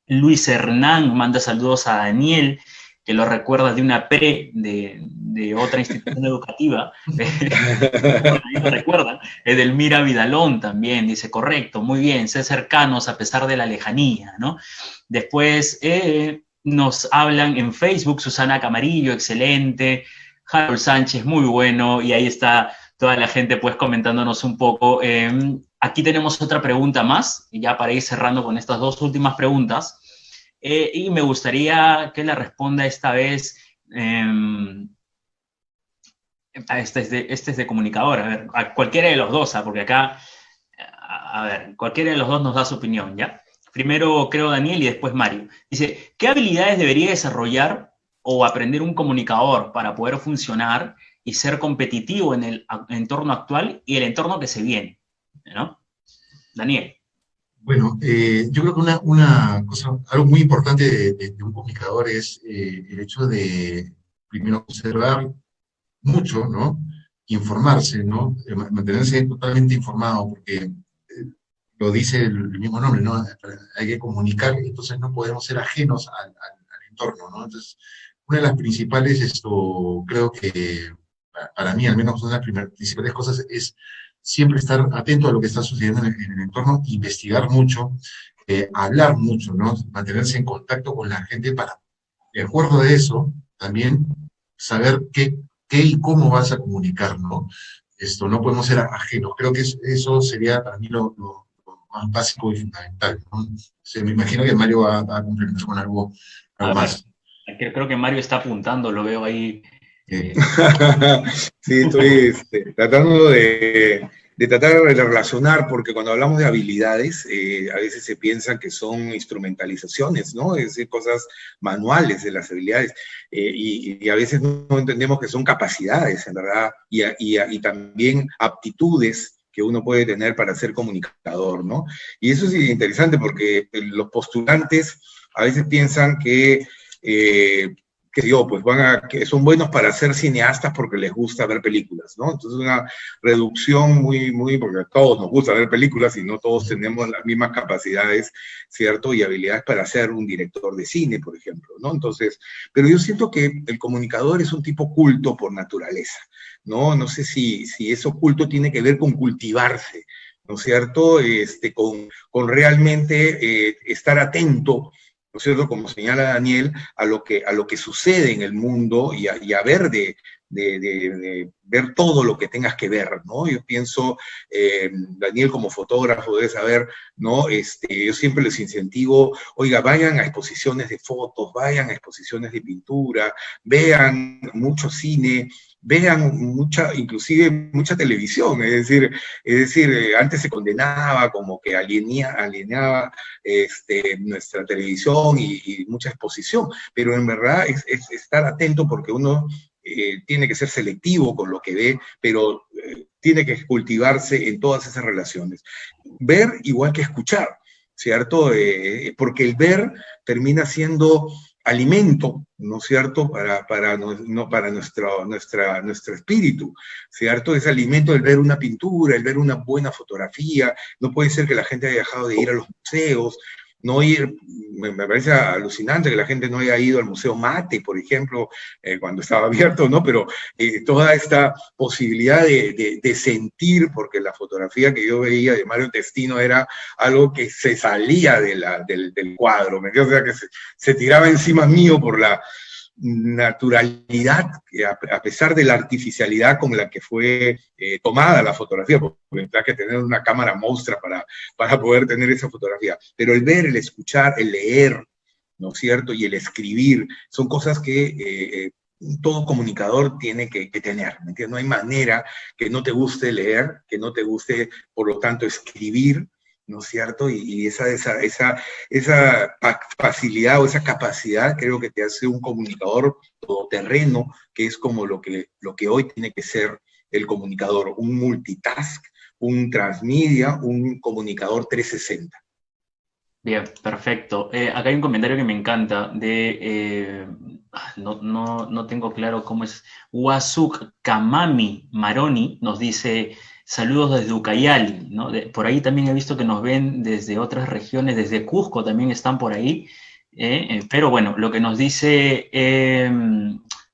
[SPEAKER 1] Luis Hernán manda saludos a Daniel, que lo recuerda de una de otra institución educativa. Ahí lo recuerdan. Edelmira Vidalón también dice, correcto, muy bien, ser cercanos a pesar de la lejanía, ¿no? Después nos hablan en Facebook, Susana Camarillo, excelente, Harold Sánchez, muy bueno, y ahí está toda la gente pues comentándonos un poco. Aquí tenemos otra pregunta más, y ya para ir cerrando con estas dos últimas preguntas, y me gustaría que la responda esta vez, este es de comunicador, a ver, a cualquiera de los dos, porque acá, a ver, cualquiera de los dos nos da su opinión, ¿ya? Primero creo Daniel y después Mario. Dice, ¿qué habilidades debería desarrollar o aprender un comunicador para poder funcionar y ser competitivo en el entorno actual y el entorno que se viene, ¿no? Daniel.
[SPEAKER 3] Bueno, yo creo que una cosa, algo muy importante de un comunicador es el hecho de, primero, observar mucho, ¿no? Informarse, ¿no? Mantenerse totalmente informado, porque lo dice el mismo nombre, ¿no? Hay que comunicar, entonces no podemos ser ajenos al entorno, ¿no? Entonces, una de las principales, creo que para mí, al menos una de las principales cosas es siempre estar atento a lo que está sucediendo en el entorno, investigar mucho, hablar mucho, ¿no? Mantenerse en contacto con la gente para, de acuerdo a eso, también saber qué y cómo vas a comunicar, ¿no? No podemos ser ajenos. Creo que eso sería para mí lo más básico y fundamental, ¿no? Me imagino que Mario va a complementar con algo más.
[SPEAKER 1] Creo que Mario está apuntando, lo veo ahí.
[SPEAKER 2] Sí, estoy tratando de tratar de relacionar, porque cuando hablamos de habilidades, a veces se piensa que son instrumentalizaciones, ¿no? Es decir, cosas manuales de las habilidades, y a veces no entendemos que son capacidades, en verdad, y también aptitudes que uno puede tener para ser comunicador, ¿no? Y eso es interesante porque los postulantes a veces piensan que qué sé yo, pues que son buenos para ser cineastas porque les gusta ver películas, ¿no? Entonces una reducción porque a todos nos gusta ver películas y no todos tenemos las mismas capacidades, ¿cierto? Y habilidades para ser un director de cine, por ejemplo, ¿no? Entonces, pero yo siento que el comunicador es un tipo culto por naturaleza, ¿no? No sé si eso culto tiene que ver con cultivarse, ¿no es cierto? Con realmente estar atento, ¿no es cierto? Como señala Daniel, a lo que sucede en el mundo y a ver de ver todo lo que tengas que ver, ¿no? Yo pienso, Daniel como fotógrafo debe saber, ¿no? Yo siempre les incentivo, oiga, vayan a exposiciones de fotos, vayan a exposiciones de pintura, vean mucho cine, vean inclusive mucha televisión, antes se condenaba como que alienaba nuestra televisión y mucha exposición, pero en verdad es estar atento porque uno tiene que ser selectivo con lo que ve, pero tiene que cultivarse en todas esas relaciones. Ver igual que escuchar, ¿cierto? Porque el ver termina siendo alimento, ¿no es cierto?, para nuestro espíritu, ¿cierto? Es alimento el ver una pintura, el ver una buena fotografía. No puede ser que la gente haya dejado de ir a los museos, no ir, me parece alucinante que la gente no haya ido al Museo Mate, por ejemplo, cuando estaba abierto, ¿no? Pero toda esta posibilidad de sentir, porque la fotografía que yo veía de Mario Testino era algo que se salía del cuadro, ¿me entiendes? O sea, que se tiraba encima mío por la naturalidad, a pesar de la artificialidad con la que fue tomada la fotografía, porque tendrá que tener una cámara monstra para poder tener esa fotografía. Pero el ver, el escuchar, el leer, ¿no es cierto? Y el escribir, son cosas que todo comunicador tiene que tener, ¿me entiendes? No hay manera que no te guste leer, que no te guste, por lo tanto, escribir, ¿no es cierto? Y esa facilidad o esa capacidad creo que te hace un comunicador todoterreno, que es como lo que hoy tiene que ser el comunicador, un multitask, un transmedia, un comunicador 360.
[SPEAKER 1] Bien, perfecto. Acá hay un comentario que me encanta no tengo claro cómo es. Wasuk Kamami Maroni nos dice saludos desde Ucayali, ¿no? Por ahí también he visto que nos ven desde otras regiones, desde Cusco también están por ahí. Pero bueno, lo que nos dice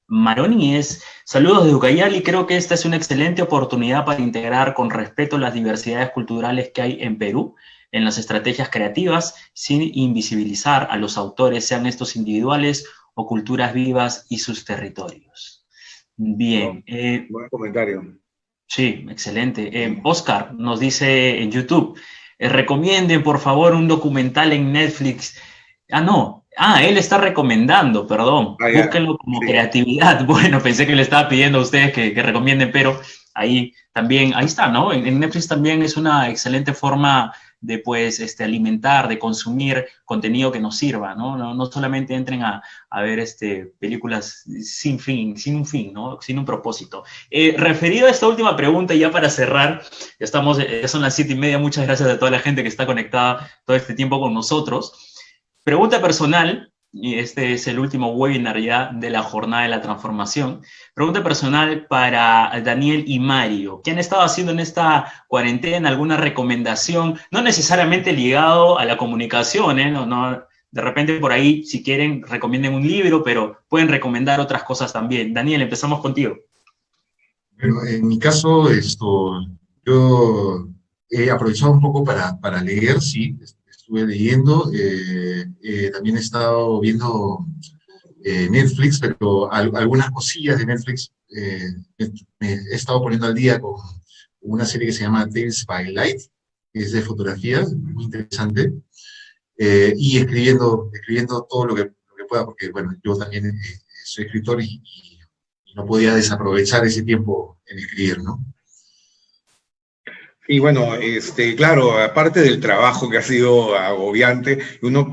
[SPEAKER 1] Maroni es saludos desde Ucayali. Creo que esta es una excelente oportunidad para integrar con respeto las diversidades culturales que hay en Perú en las estrategias creativas, sin invisibilizar a los autores, sean estos individuales o culturas vivas y sus territorios. Bien.
[SPEAKER 2] Buen comentario.
[SPEAKER 1] Sí, excelente. Oscar nos dice en YouTube, recomienden por favor un documental en Netflix. Él está recomendando, perdón. Búsquenlo como creatividad. Bueno, pensé que le estaba pidiendo a ustedes que recomienden, pero ahí también, ahí está, ¿no? En Netflix también es una excelente forma de pues alimentar, de consumir contenido que nos sirva, ¿no? No solamente entren a ver películas sin un fin, ¿no? Sin un propósito. Referido a esta última pregunta, y ya para cerrar, ya son las 7:30, muchas gracias a toda la gente que está conectada todo este tiempo con nosotros. Pregunta personal, y este es el último webinar ya de la jornada de la transformación. Pregunta personal para Daniel y Mario. ¿Qué han estado haciendo en esta cuarentena? ¿Alguna recomendación? No necesariamente ligado a la comunicación, ¿eh? No, de repente por ahí, si quieren, recomienden un libro, pero pueden recomendar otras cosas también. Daniel, empezamos contigo.
[SPEAKER 3] Bueno, en mi caso, yo he aprovechado un poco para leer, sí, estuve leyendo, también he estado viendo Netflix, pero algunas cosillas de Netflix me he estado poniendo al día con una serie que se llama Tales by Light, que es de fotografías, muy interesante, y escribiendo todo lo que pueda, porque bueno, yo también soy escritor y no podía desaprovechar ese tiempo en escribir, ¿no?
[SPEAKER 2] Y bueno, claro, aparte del trabajo que ha sido agobiante,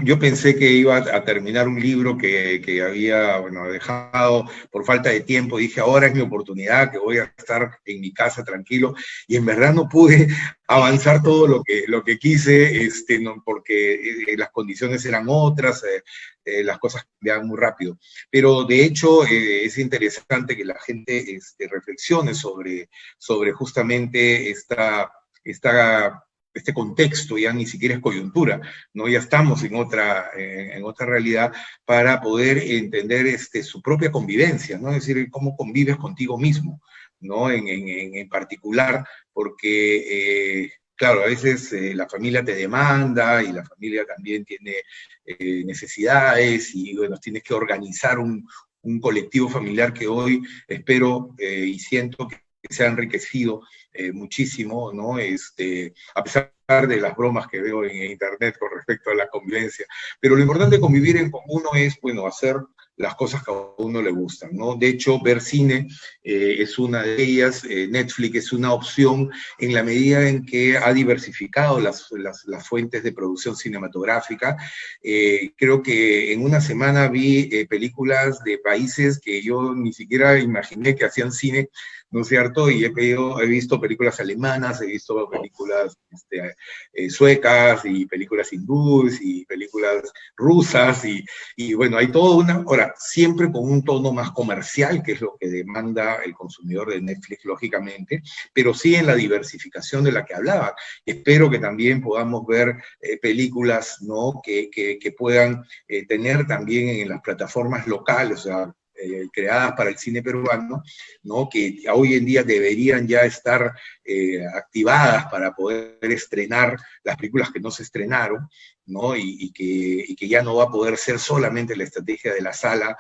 [SPEAKER 2] yo pensé que iba a terminar un libro que había, bueno, dejado por falta de tiempo. Dije, ahora es mi oportunidad, que voy a estar en mi casa tranquilo, y en verdad no pude avanzar todo lo que quise, no, porque las condiciones eran otras, las cosas cambiaban muy rápido. Pero de hecho es interesante que la gente reflexione sobre justamente este contexto, ya ni siquiera es coyuntura, ¿no? Ya estamos en otra realidad para poder entender su propia convivencia, ¿no? Es decir, cómo convives contigo mismo, ¿no? En particular, porque, claro, a veces la familia te demanda y la familia también tiene necesidades y, bueno, tienes que organizar un colectivo familiar que hoy espero y siento que se ha enriquecido muchísimo, ¿no? A pesar de las bromas que veo en internet con respecto a la convivencia. Pero lo importante de convivir en común es, bueno, hacer las cosas que a uno le gustan, ¿no? De hecho, ver cine es una de ellas, Netflix es una opción en la medida en que ha diversificado las fuentes de producción cinematográfica. Creo que en una semana vi películas de países que yo ni siquiera imaginé que hacían cine, ¿no es cierto? Y he visto películas alemanas, he visto películas suecas, y películas hindúes, y películas rusas, y bueno, hay todo ahora, siempre con un tono más comercial, que es lo que demanda el consumidor de Netflix, lógicamente, pero sí en la diversificación de la que hablaba. Espero que también podamos ver películas, ¿no? que puedan tener también en las plataformas locales, o sea, creadas para el cine peruano, ¿no? Que hoy en día deberían ya estar activadas para poder estrenar las películas que no se estrenaron, ¿no? Y que ya no va a poder ser solamente la estrategia de la sala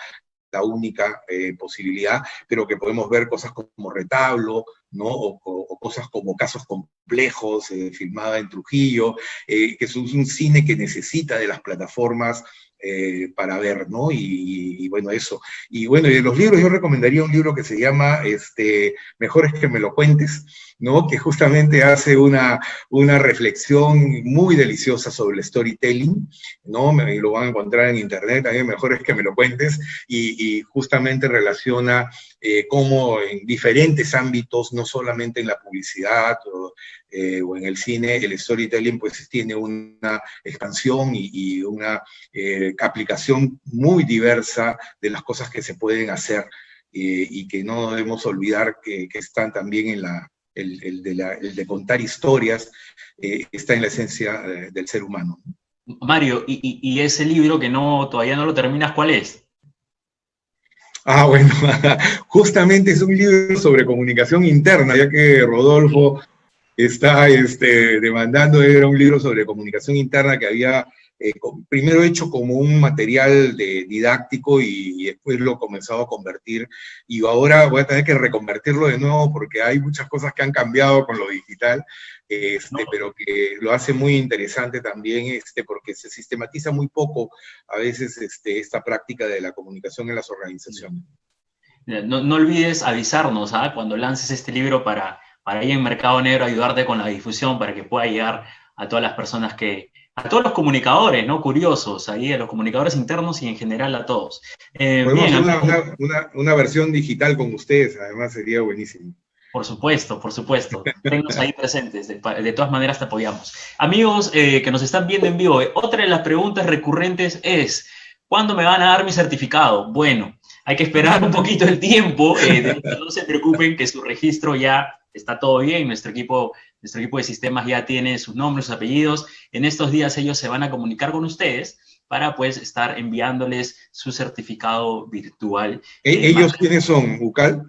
[SPEAKER 2] la única posibilidad, pero que podemos ver cosas como Retablo, ¿no? O cosas como Casos Complejos, filmada en Trujillo, que es un cine que necesita de las plataformas para ver, ¿no? Y bueno, eso. Y bueno, y de los libros yo recomendaría un libro que se llama Mejor es que me lo cuentes, ¿no? Que justamente hace una reflexión muy deliciosa sobre el storytelling, ¿no? Lo van a encontrar en internet, también Mejor es que me lo cuentes, y justamente relaciona cómo en diferentes ámbitos, no solamente en la publicidad o en el cine, el storytelling pues tiene una expansión y una aplicación muy diversa de las cosas que se pueden hacer y que no debemos olvidar que están también en el de contar historias, está en la esencia del ser humano.
[SPEAKER 1] Mario, y ese libro que todavía no lo terminas, ¿cuál es?
[SPEAKER 2] Ah, bueno, justamente es un libro sobre comunicación interna, ya que Rodolfo está demandando, era un libro sobre comunicación interna que había primero hecho como un material didáctico y después lo he comenzado a convertir, y ahora voy a tener que reconvertirlo de nuevo porque hay muchas cosas que han cambiado con lo digital, pero que lo hace muy interesante también, porque se sistematiza muy poco a veces esta práctica de la comunicación en las organizaciones.
[SPEAKER 1] No olvides avisarnos, ¿ah? Cuando lances este libro para ir en Mercado Negro, ayudarte con la difusión para que pueda llegar a todas las personas a todos los comunicadores, ¿no? Curiosos, ahí a los comunicadores internos y en general a todos.
[SPEAKER 2] Podemos hacer una versión digital con ustedes, además sería buenísimo.
[SPEAKER 1] Por supuesto, por supuesto. Tennos ahí presentes, de todas maneras te apoyamos. Amigos que nos están viendo en vivo, otra de las preguntas recurrentes es, ¿cuándo me van a dar mi certificado? Bueno, hay que esperar un poquito el tiempo, no se preocupen que su registro ya está todo bien, nuestro equipo de sistemas ya tiene sus nombres, sus apellidos, en estos días ellos se van a comunicar con ustedes para pues estar enviándoles su certificado virtual.
[SPEAKER 2] ¿Ellos quiénes son, UCAL?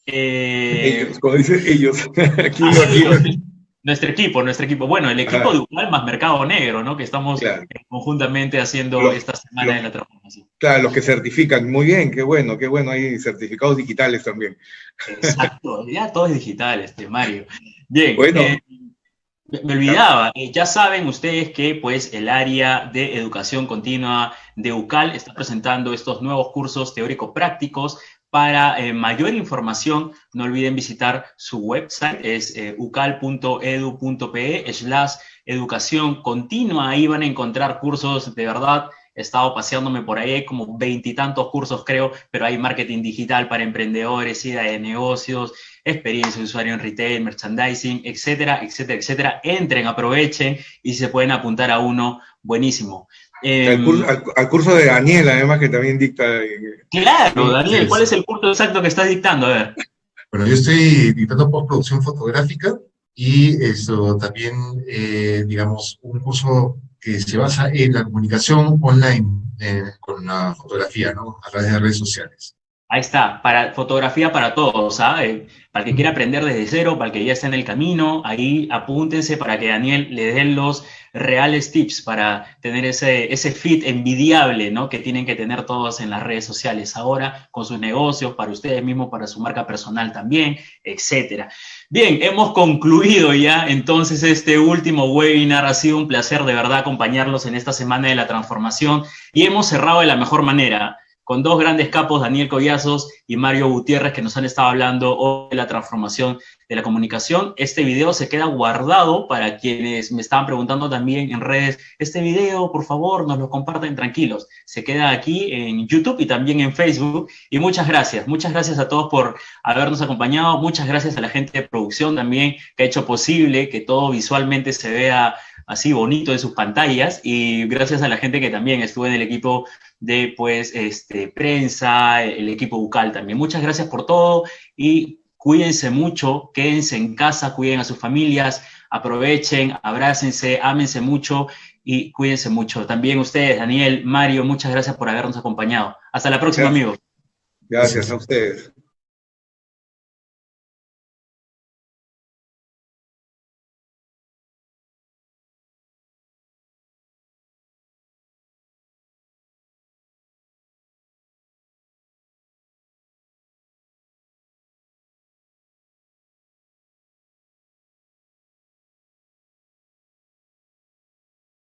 [SPEAKER 2] Ellos, como dicen ellos.
[SPEAKER 1] Nuestro equipo. Bueno, el equipo de UCAL más Mercado Negro, ¿no? Que estamos conjuntamente haciendo esta semana de la transformación.
[SPEAKER 2] Claro, los que certifican. Muy bien, qué bueno. Hay certificados digitales también.
[SPEAKER 1] Exacto, ya todo es digital, Mario. Bien,
[SPEAKER 2] bueno.
[SPEAKER 1] Me olvidaba, ya saben ustedes que pues el área de educación continua de UCAL está presentando estos nuevos cursos teórico-prácticos. Para mayor información, no olviden visitar su website, es ucal.edu.pe/educación continua. Ahí van a encontrar cursos de verdad he estado paseándome por ahí, hay como 20 y tantos cursos creo, pero hay marketing digital para emprendedores, idea de negocios, experiencia de usuario en retail, merchandising, etcétera, etcétera, etcétera. Entren, aprovechen y si se pueden apuntar a uno, buenísimo.
[SPEAKER 2] Al curso de Daniel, además, que también dicta.
[SPEAKER 1] Claro,
[SPEAKER 3] Sí,
[SPEAKER 1] Daniel, ¿cuál es el curso exacto que estás dictando? A ver.
[SPEAKER 3] Bueno, yo estoy dictando postproducción fotográfica y eso también, digamos, un curso que se basa en la comunicación online con la fotografía, ¿no? A través de redes sociales.
[SPEAKER 1] Ahí está, para fotografía para todos, ¿sabes? Para el que quiera aprender desde cero, para el que ya está en el camino, ahí apúntense para que Daniel le dé los reales tips para tener ese fit envidiable, ¿no? Que tienen que tener todos en las redes sociales ahora, con sus negocios, para ustedes mismos, para su marca personal también, etcétera. Bien, hemos concluido ya entonces este último webinar. Ha sido un placer de verdad acompañarlos en esta semana de la transformación y hemos cerrado de la mejor manera, con dos grandes capos, Daniel Collazos y Mario Gutiérrez, que nos han estado hablando hoy de la transformación de la comunicación. Este video se queda guardado para quienes me estaban preguntando también en redes. Este video, por favor, nos lo comparten tranquilos. Se queda aquí en YouTube y también en Facebook. Y muchas gracias a todos por habernos acompañado. Muchas gracias a la gente de producción también, que ha hecho posible que todo visualmente se vea así bonito en sus pantallas. Y gracias a la gente que también estuvo en el equipo de pues prensa, el equipo bucal también. Muchas gracias por todo y cuídense mucho, quédense en casa, cuiden a sus familias, aprovechen, abrácense, ámense mucho y cuídense mucho. También ustedes, Daniel, Mario, muchas gracias por habernos acompañado. Hasta la próxima, amigos.
[SPEAKER 2] Gracias a ustedes.